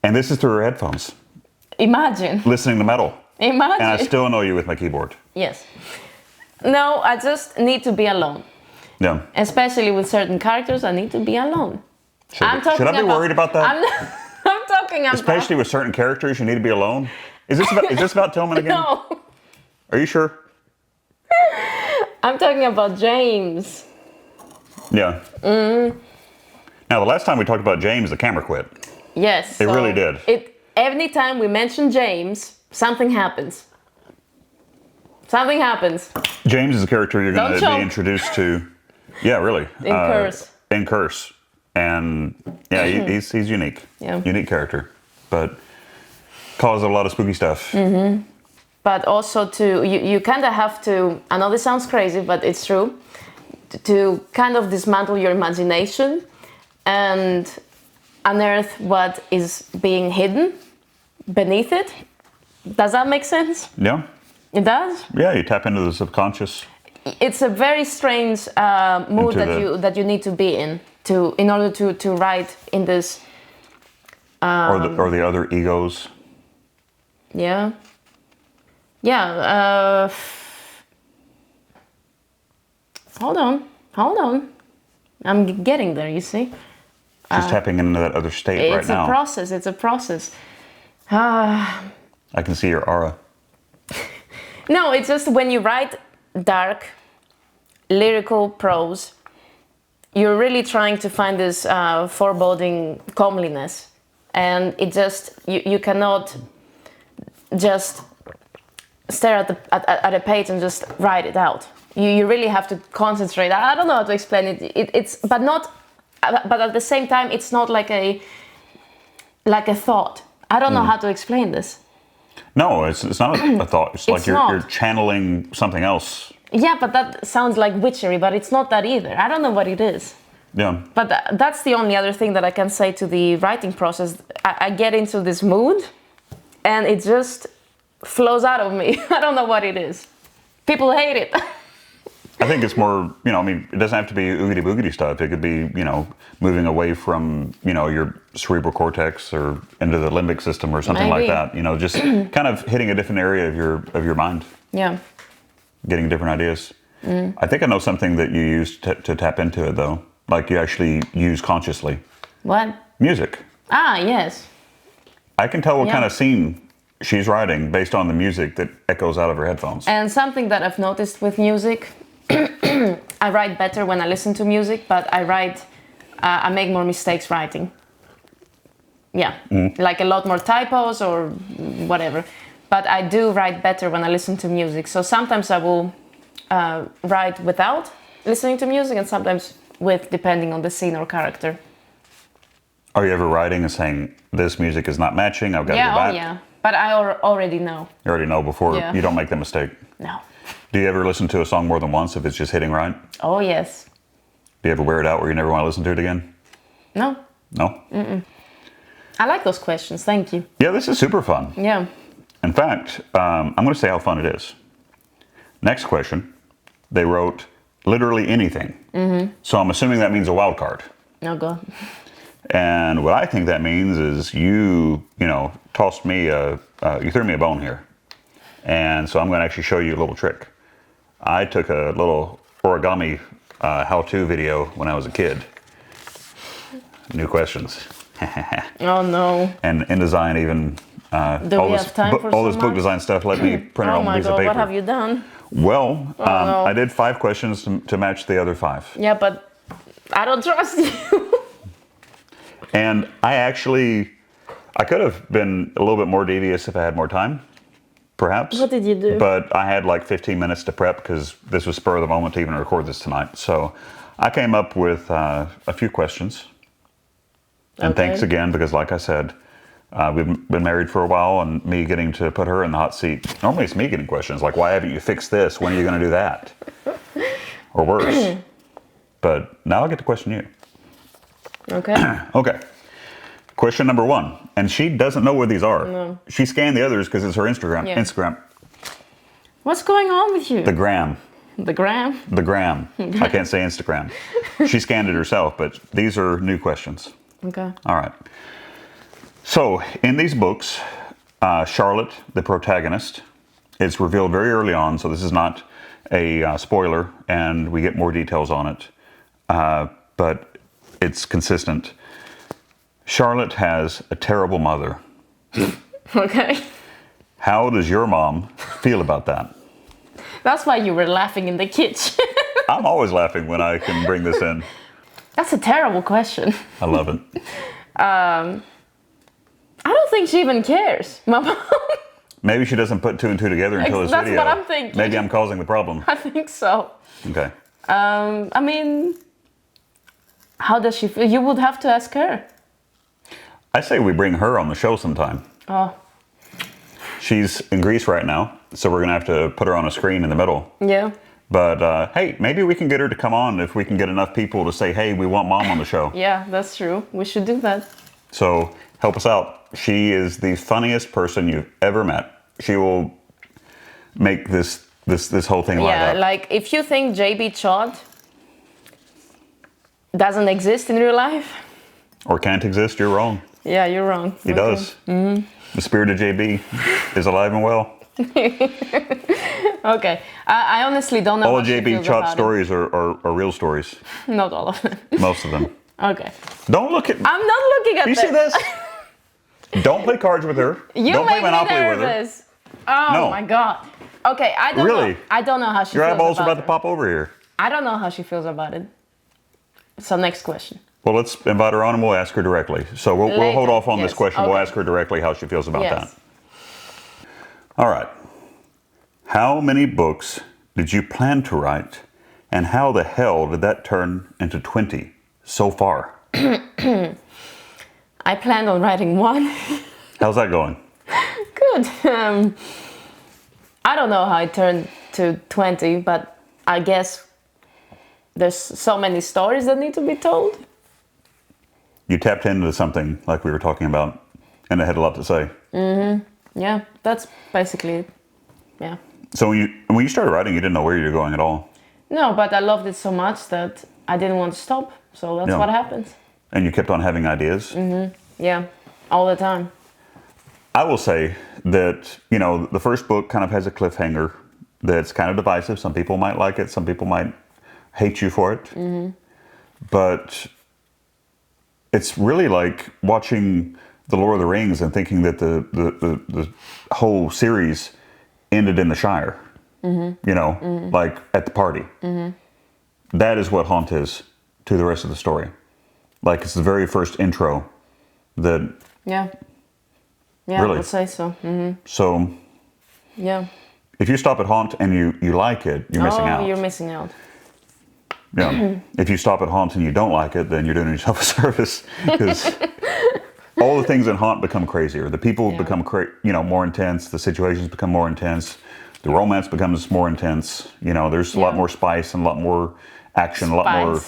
And this is through her headphones. Imagine. Listening to metal. Imagine. And I still annoy you with my keyboard. Yes. No, I just need to be alone. Yeah. Especially with certain characters, I need to be alone. Should I be worried about that? I'm talking about... Especially with certain characters, you need to be alone? Is this about Tillman again? No. Are you sure? I'm talking about James. Yeah. Now, the last time we talked about James, the camera quit. Yes. It really did. Every time we mention James, something happens. Something happens. James is a character you're going to be introduced to. Yeah, really. In Curse. And yeah, he's unique. Yeah. Unique character. But causes a lot of spooky stuff. But also you kind of have to, I know this sounds crazy, but it's true, to kind of dismantle your imagination and unearth what is being hidden beneath it. Does that make sense? Yeah. It does? Yeah, you tap into the subconscious. It's a very strange mood that you need to be in order to write in this. Or the other egos. Yeah. Yeah. Hold on. I'm getting there. You see. She's tapping into that other state right now. It's a process. I can see your aura. No, it's just when you write dark, lyrical prose, you're really trying to find this foreboding comeliness. And it just, you cannot just stare at a page and just write it out. You really have to concentrate. I don't know how to explain it. But at the same time, it's not like a thought. I don't know how to explain this. No, it's not a thought. It's like you're channeling something else. Yeah, but that sounds like witchery, but it's not that either. I don't know what it is. Yeah. But that's the only other thing that I can say to the writing process. I get into this mood, and it just flows out of me. I don't know what it is. People hate it. I think it's more, it doesn't have to be oogity-boogity stuff. It could be, moving away from, your cerebral cortex or into the limbic system or something like that. Just kind of hitting a different area of your mind. Yeah. Getting different ideas. I think I know something that you use to tap into it, though. Like you actually use consciously. What? Music. Ah, yes. I can tell what kind of scene she's writing based on the music that echoes out of her headphones. And something that I've noticed with music I write better when I listen to music, but I make more mistakes writing. Yeah, like a lot more typos or whatever. But I do write better when I listen to music. So sometimes I will write without listening to music, and sometimes with, depending on the scene or character. Are you ever writing and saying, this music is not matching, I've got to go back? Oh yeah, but I already know. You already know before, you don't make the mistake? No. Do you ever listen to a song more than once if it's just hitting right? Oh yes. Do you ever wear it out where you never want to listen to it again? No. No? I like those questions, thank you. Yeah, this is super fun. Yeah. In fact, I'm going to say how fun it is. Next question, they wrote literally anything. So I'm assuming that means a wild card. Oh God. And what I think that means is you tossed me you threw me a bone here. And so I'm going to actually show you a little trick. I took a little origami how-to video when I was a kid. New questions. Oh no. And InDesign even Do we have time for all this so book much? design stuff let me print it on a piece of paper. What have you done? Well, no. I did 5 questions to match the other 5. Yeah, but I don't trust you. And I could have been a little bit more devious if I had more time, perhaps. What did you do? But I had like 15 minutes to prep because this was spur of the moment to even record this tonight. So I came up with a few questions. And thanks again, because like I said, we've been married for a while, and me getting to put her in the hot seat. Normally it's me getting questions like, why haven't you fixed this? When are you going to do that? Or worse. But now I get to question you. Okay. Okay. Question number 1. And she doesn't know where these are. No. She scanned the others because it's her Instagram. Yeah. Instagram. What's going on with you? The gram. The gram? The gram. I can't say Instagram. She scanned it herself, but these are new questions. Okay. All right. So in these books, Charlotte, the protagonist, is revealed very early on, so this is not a spoiler, and we get more details on it, but it's consistent. Charlotte has a terrible mother. Okay. How does your mom feel about that? That's why you were laughing in the kitchen. I'm always laughing when I can bring this in. That's a terrible question. I love it. I don't think she even cares, my mom. Maybe she doesn't put 2 and 2 together until this That's video. what I'm thinking. Maybe I'm causing the problem. I think so. Okay. I mean, how does she feel? You would have to ask her. I say we bring her on the show sometime. Oh. She's in Greece right now, so we're going to have to put her on a screen in the middle. Yeah. But hey, maybe we can get her to come on if we can get enough people to say, hey, we want mom on the show. Yeah, that's true. We should do that. So help us out. She is the funniest person you've ever met. She will make this whole thing light up. Yeah, like if you think JB Chod doesn't exist in real life. Or can't exist, you're wrong. Yeah, you're wrong. He does. Mm-hmm. The spirit of JB is alive and well. Okay. I honestly don't know. All JB Chod stories are real stories. Not all of them. Most of them. Okay. Don't look at... I'm not looking at You see this? Don't play cards with her. Don't play Monopoly with her. Oh No. my God. Okay, I don't know. I don't know how she Your feels eyeballs are about about to pop over here. I don't know how she feels about it. So next question. Well, let's invite her on and we'll ask her directly. So we'll hold off on this question. Okay. We'll ask her directly how she feels about that. Yes. All right. How many books did you plan to write, and how the hell did that turn into 20 so far? I planned on writing 1. How's that going? Good. I don't know how it turned to 20, but I guess there's so many stories that need to be told. You tapped into something like we were talking about, and it had a lot to say. Mm-hmm. Yeah, that's basically it. Yeah. So when you started writing, you didn't know where you were going at all. No, but I loved it so much that I didn't want to stop. So that's what happened. And you kept on having ideas? Mm-hmm. Yeah, all the time. I will say that, the first book kind of has a cliffhanger that's kind of divisive. Some people might like it. Some people might hate you for it. Mm-hmm. But it's really like watching The Lord of the Rings and thinking that the whole series ended in the Shire. you know, like at the party. That is what Haunt is to the rest of the story. Like it's the very first intro that... Yeah, really. I would say so. So... Yeah. If you stop at Haunt and you like it, you're missing out. Oh, you're missing out. Yeah. If you stop at Haunt and you don't like it, then you're doing yourself a service. Because all the things in Haunt become crazier. The people become more intense. The situations become more intense. The romance becomes more intense. You know, there's a lot more spice and a lot more action, a lot more...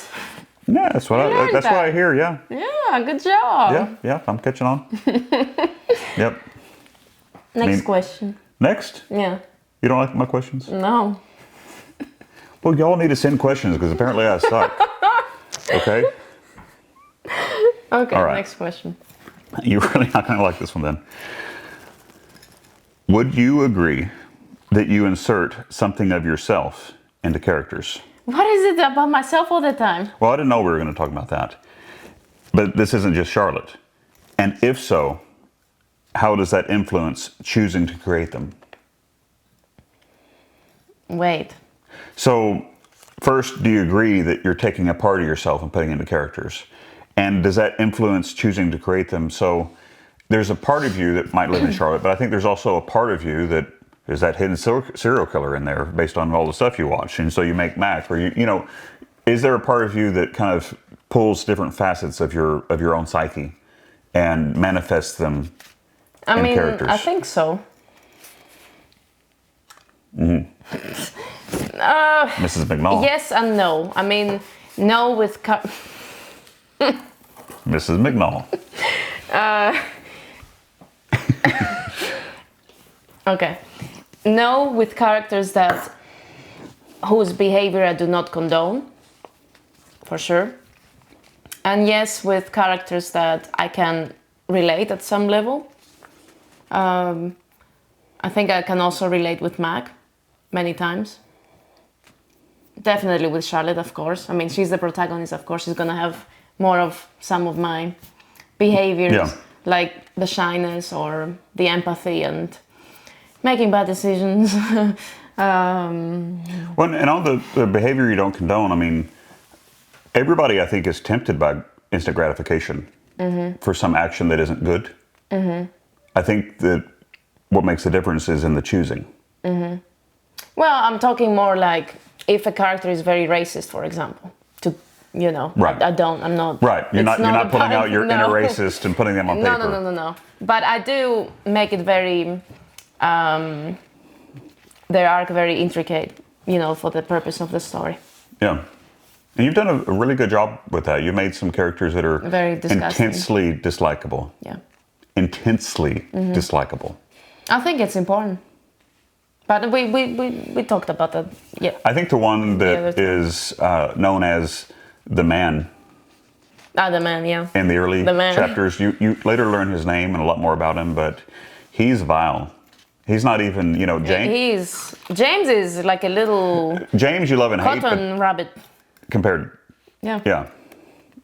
Yeah, that's what I hear, yeah. Yeah, good job. Yeah, I'm catching on. Yep. Next question. Next? Yeah. You don't like my questions? No. Well, y'all need to send questions because apparently I suck. Okay? Okay, all right. Next question. You're really not going to like this one then. Would you agree that you insert something of yourself into characters? What is it about myself all the time? Well, I didn't know we were going to talk about that. But this isn't just Charlotte. And if so, how does that influence choosing to create them? Wait. So, first, do you agree that you're taking a part of yourself and putting into characters? And does that influence choosing to create them? So, there's a part of you that might live in Charlotte, but I think there's also a part of you that is that hidden serial killer in there based on all the stuff you watch. And so you make Mac, or you know, is there a part of you that kind of pulls different facets of your own psyche and manifests them in characters? I think so. Mrs. McNall. Yes and no. I mean, no with... Mrs. McNall. Okay. No with characters whose behavior I do not condone, for sure. And yes with characters that I can relate at some level. I think I can also relate with Mac many times. Definitely with Charlotte, of course. I mean, she's the protagonist, of course. She's gonna have more of some of my behaviors, like the shyness or the empathy and making bad decisions. Well, and all the behavior you don't condone, I mean, everybody, I think, is tempted by instant gratification for some action that isn't good. I think that what makes the difference is in the choosing. Well, I'm talking more like if a character is very racist, for example, Right. I'm not. Right, you're not pulling out your inner racist and putting them on paper. No. But I do make it very, their arc very intricate, for the purpose of the story. Yeah. And you've done a really good job with that. You made some characters that are very intensely dislikable. Yeah. Intensely dislikable. I think it's important. But we talked about that. Yeah. I think the one that is known as the man. The man, yeah. In the early chapters, you later learn his name and a lot more about him, but he's vile. He's not even, James. James is like a little. James, you love and hate. Cotton rabbit. Compared. Yeah. Yeah.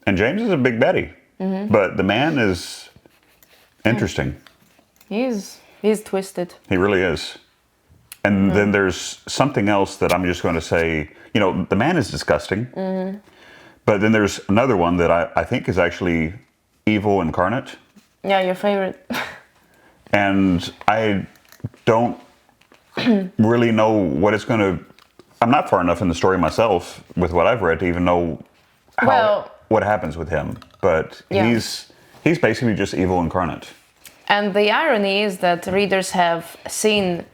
And James is a big Betty, but the man is interesting. He's twisted. He really is. And then there's something else that I'm just going to say, the man is disgusting. But then there's another one that I think is actually evil incarnate. Yeah, your favorite. And I don't really know what it's going to... I'm not far enough in the story myself with what I've read to even know what happens with him. But he's basically just evil incarnate. And the irony is that readers have seen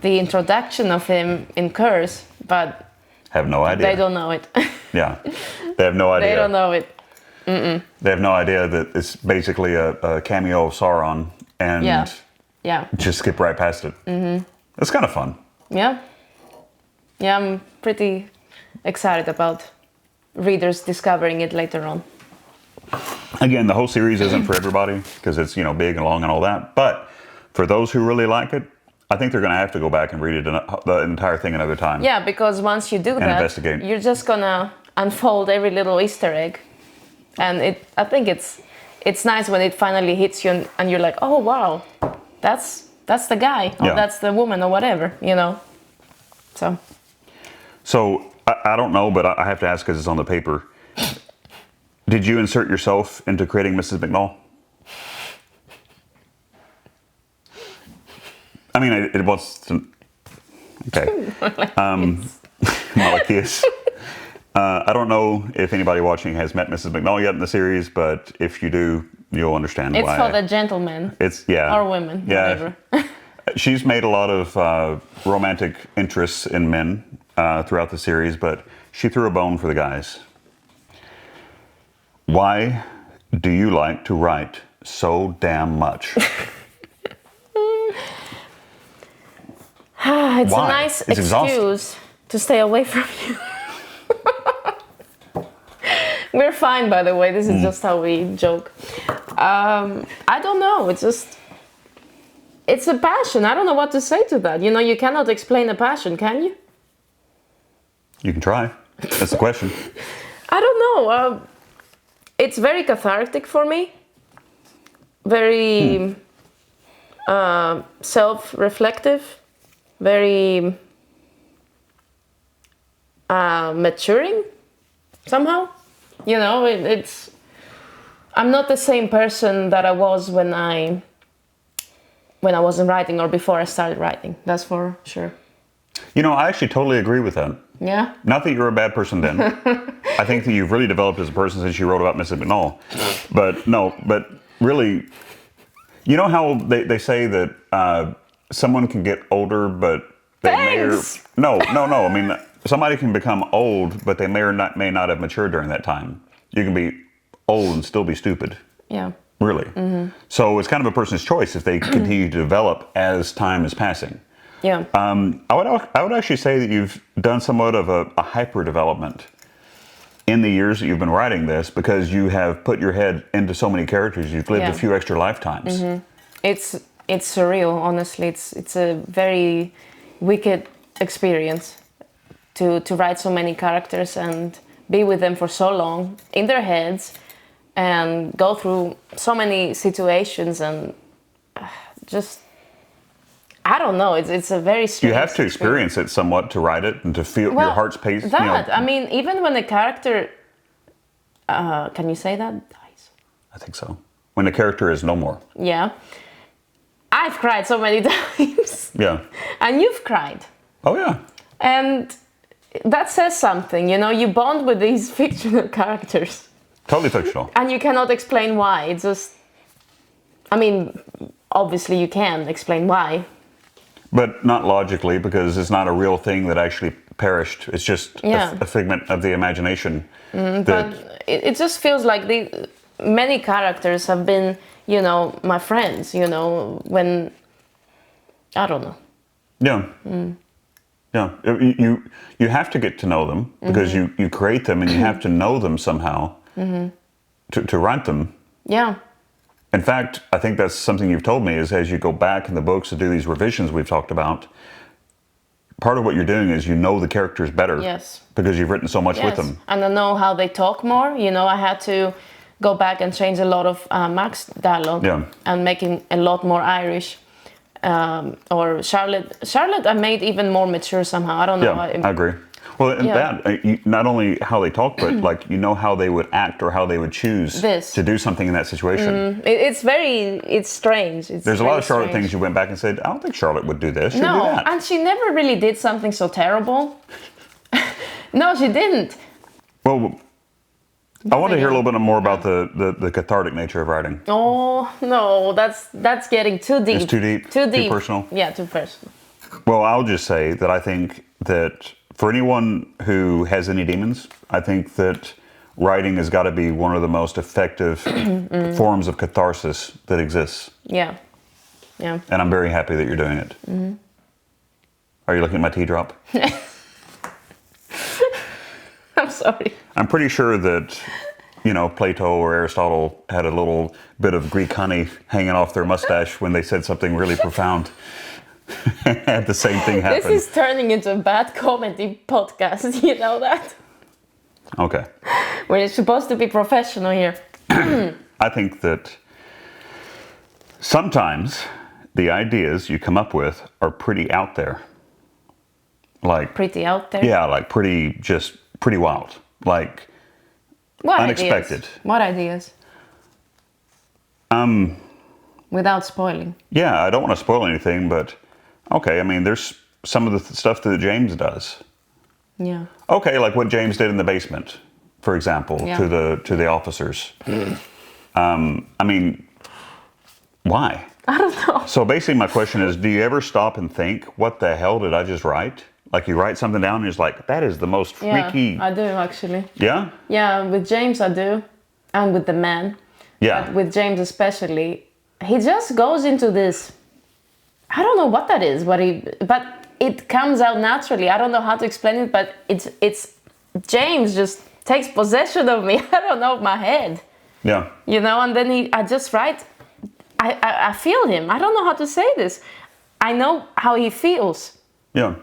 the introduction of him in Curse, but have no idea. They don't know it. Yeah, they have no idea. They don't know it. They have no idea that it's basically a cameo of Sauron, and just skip right past it. It's kind of fun. Yeah, I'm pretty excited about readers discovering it later on. Again, the whole series isn't for everybody because it's big and long and all that. But for those who really like it, I think they're going to have to go back and read it the entire thing another time. Yeah, because once you do that, investigate. You're just gonna unfold every little Easter egg, and I think it's nice when it finally hits you and you're like, oh wow, that's the guy, or that's the woman, or whatever, So I don't know, but I have to ask because it's on the paper. Did you insert yourself into creating Mrs. McNall? I mean, it was... Okay. Malachias. I don't know if anybody watching has met Mrs. McNall yet in the series, but if you do, you'll understand why. It's for the gentlemen. Or women, whatever. She's made a lot of romantic interests in men throughout the series, but she threw a bone for the guys. Why do you like to write so damn much? It's a nice excuse to stay away from you. We're fine, by the way. This is just how we joke. I don't know. It's a passion. I don't know what to say to that. You know, you cannot explain a passion, can you? You can try. That's the question. I don't know. It's very cathartic for me. Very self-reflective. Very maturing somehow. You know, I'm not the same person that I was when I wasn't writing or before I started writing. That's for sure. You know, I actually totally agree with that. Yeah. Not that you're a bad person then. I think that you've really developed as a person since you wrote about Mrs. McNall. But really, you know how they say that someone can get older, but they Thanks. No. I mean, somebody can become old, but they may not have matured during that time. You can be old and still be stupid. Yeah. Really. Mm-hmm. So it's kind of a person's choice if they continue to develop as time is passing. Yeah. I would actually say that you've done somewhat of a hyper development in the years that you've been writing this, because you have put your head into so many characters. You've lived a few extra lifetimes. Mm-hmm. It's surreal, honestly. It's a very wicked experience to write so many characters and be with them for so long in their heads and go through so many situations and just, I don't know, it's a very strange You have to experience it somewhat to write it and to feel your heart's pace. I mean, even when the character, can you say that? Dies. I think so. When the character is no more. Yeah. I've cried so many times. Yeah. And you've cried. Oh, yeah. And that says something, you know, you bond with these fictional characters. Totally fictional. And you cannot explain why. It's just, I mean, obviously you can explain why. But not logically, because it's not a real thing that actually perished. It's just a figment of the imagination. But it just feels like many characters have been, you know, my friends, you know, when, I don't know. Yeah. Yeah. You have to get to know them because you create them and you have to know them somehow to write them. Yeah. In fact, I think that's something you've told me is as you go back in the books to do these revisions we've talked about, part of what you're doing is you know the characters better. Yes. Because you've written so much with them. And I know how they talk more. You know, I had to go back and change a lot of Mac's dialogue and making a lot more Irish. Or Charlotte I made even more mature somehow. I don't know. Yeah, I agree. Well, and that, not only how they talk, but like, you know how they would act or how they would choose to do something in that situation. It's strange. There's a lot of Charlotte things you went back and said, I don't think Charlotte would do this. She'd do that. And she never really did something so terrible. No, she didn't. Well, I want to hear a little bit more about the cathartic nature of writing. Oh, no, that's getting too deep. It's too deep? Too deep. Too personal? Yeah, too personal. Well, I'll just say that I think that for anyone who has any demons, I think that writing has got to be one of the most effective forms of catharsis that exists. Yeah. Yeah. And I'm very happy that you're doing it. Mm-hmm. Are you looking at my teardrop? I'm sorry. I'm pretty sure that, you know, Plato or Aristotle had a little bit of Greek honey hanging off their mustache when they said something really profound. Had the same thing happen. This is turning into a bad comedy podcast, you know that? Okay. We're supposed to be professional here. I think that sometimes the ideas you come up with are pretty out there. like pretty out there. Yeah, like pretty wild, like what unexpected. Ideas? What ideas? Without spoiling. Yeah, I don't want to spoil anything, but okay. I mean, there's some of the stuff that James does. Yeah. Okay, like what James did in the basement, for example, to the officers. I mean, why? I don't know. So basically my question is, do you ever stop and think, what the hell did I just write? Like you write something down and it's like, that is the most freaky. Yeah, I do actually. Yeah? Yeah, with James I do. And with the man. Yeah. But with James especially, he just goes into this, I don't know what that is, but it comes out naturally. I don't know how to explain it, but it's James just takes possession of me. I don't know, my head. Yeah. You know, and then I just write. I feel him. I don't know how to say this. I know how he feels. Yeah.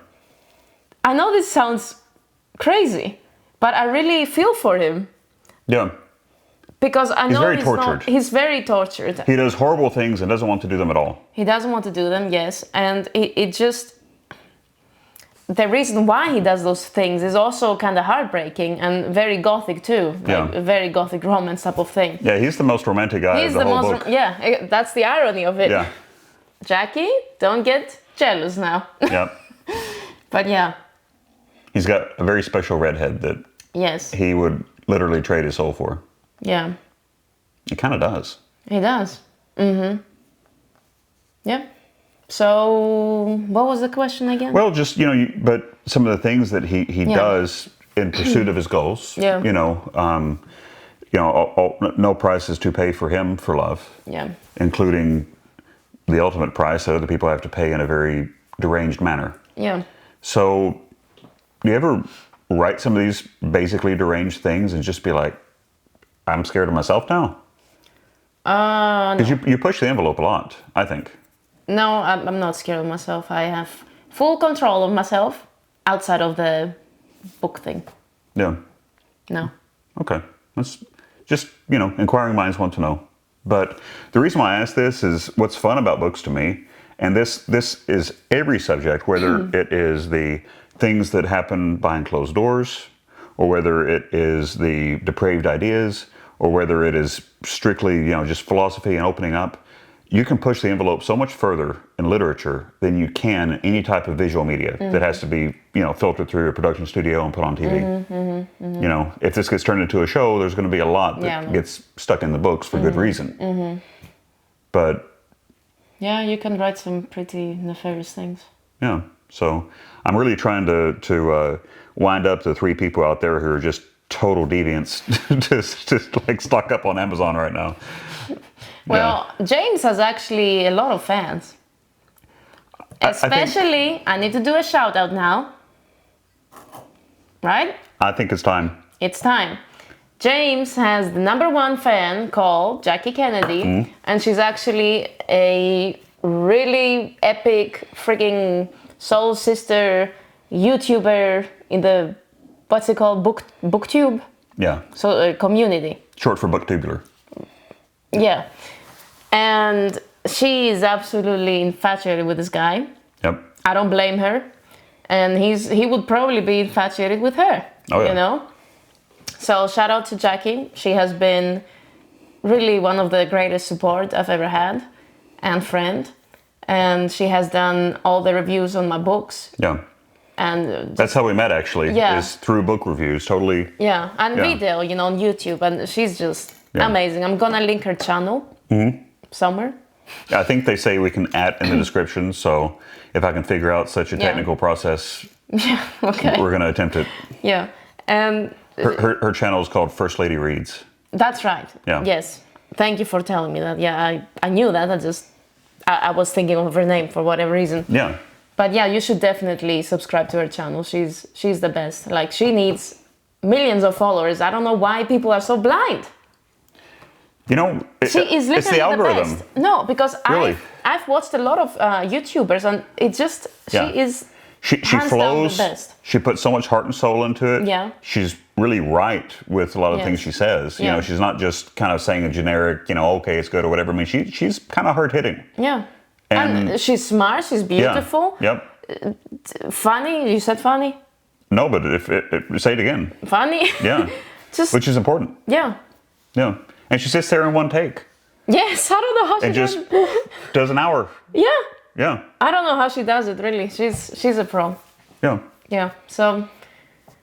I know this sounds crazy, but I really feel for him. Yeah. Because I know he's very tortured. He's very tortured. He does horrible things and doesn't want to do them at all. He doesn't want to do them, yes. And it just... The reason why he does those things is also kind of heartbreaking and very gothic too. Like a very gothic romance type of thing. Yeah, he's the most romantic guy of the whole book. Yeah, that's the irony of it. Yeah. Jackie, don't get jealous now. Yeah. But yeah. He's got a very special redhead that he would literally trade his soul for. Yeah. He kind of does. He does. Mm-hmm. Yeah. So, what was the question again? Well, just, but some of the things that he does in pursuit of his goals. Yeah. No price is too pay for him for love. Yeah. Including the ultimate price that other people have to pay in a very deranged manner. Yeah. So, do you ever write some of these basically deranged things and just be like, I'm scared of myself now? Because you push the envelope a lot, I think. No, I'm not scared of myself. I have full control of myself outside of the book thing. Yeah. No. Okay. That's just, inquiring minds want to know. But the reason why I ask this is what's fun about books to me, and this is every subject, whether it is the things that happen behind closed doors, or whether it is the depraved ideas, or whether it is strictly, just philosophy and opening up. You can push the envelope so much further in literature than you can in any type of visual media that has to be, filtered through a production studio and put on TV. If this gets turned into a show, there's going to be a lot that gets stuck in the books for good reason. But yeah, you can write some pretty nefarious things. Yeah, so I'm really trying to wind up the 3 people out there who are just total deviants to like stock up on Amazon right now. Well, James has actually a lot of fans. Especially, I need to do a shout out now. Right? I think it's time. It's time. James has the #1 fan called Jackie Kennedy, and she's actually a really epic freaking soul sister YouTuber in the, what's it called, booktube? Yeah. So community. Short for booktubular. Yeah. And she is absolutely infatuated with this guy. Yep. I don't blame her. And he would probably be infatuated with her. Oh, yeah. So shout out to Jackie. She has been really one of the greatest support I've ever had and friend. And she has done all the reviews on my books. Yeah. And that's how we met, actually. Yeah. Is through book reviews. Totally. Yeah. And video, on YouTube. And she's just amazing. I'm gonna link her channel somewhere. I think they say we can add in the description. So if I can figure out such a technical process, we're gonna attempt it. Yeah. And her channel is called First Lady Reads. That's right. Yeah. Yes. Thank you for telling me that. Yeah, I knew that. I was thinking of her name for whatever reason. Yeah. But yeah, you should definitely subscribe to her channel. She's the best. Like, she needs millions of followers. I don't know why people are so blind. She is literally it's the algorithm. best. No, because really? I've watched a lot of YouTubers, and it just she flows. The best. She puts so much heart and soul into it. Yeah. She's really right with a lot of things she says. She's not just kind of saying a generic, okay, it's good or whatever. I mean, she's kind of hard hitting. Yeah. And she's smart. She's beautiful. Yeah. Yep. Funny? You said funny? No, but say it again. Funny? Yeah. Which is important. Yeah. Yeah. And she sits there in one take. Yes, I don't know how she does it. And just does an hour. Yeah. Yeah. I don't know how she does it, really. She's a pro. Yeah. Yeah, so...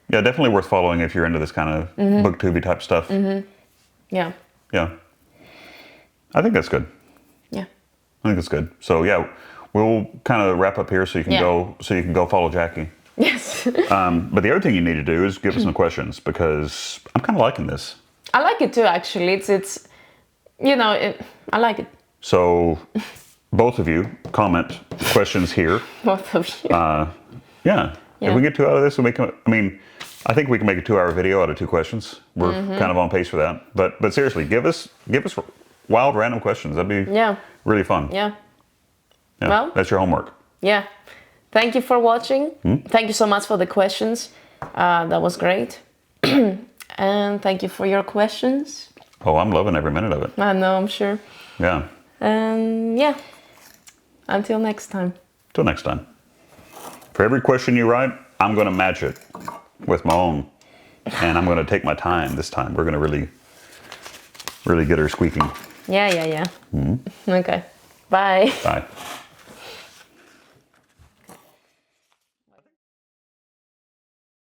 Yeah, definitely worth following if you're into this kind of booktube type stuff. Yeah. Yeah. I think that's good. Yeah. I think that's good. So yeah, we'll kind of wrap up here so you can go follow Jackie. Yes. But the other thing you need to do is give us some questions because I'm kind of liking this. I like it too, actually. It's you know, I like it. So both of you comment questions here. Both of you. Yeah. If we get 2 out of this, I think we can make a 2-hour video out of 2 questions. We're kind of on pace for that. But seriously, give us wild random questions. That'd be really fun. Yeah. Well, that's your homework. Yeah. Thank you for watching. Thank you so much for the questions. That was great. And thank you for your questions. Oh, I'm loving every minute of it. I know, I'm sure. Yeah. And yeah. Until next time. Till next time. For every question you write, I'm going to match it with my own. And I'm going to take my time this time. We're going to really get her squeaking. Yeah. Okay. Bye. Bye.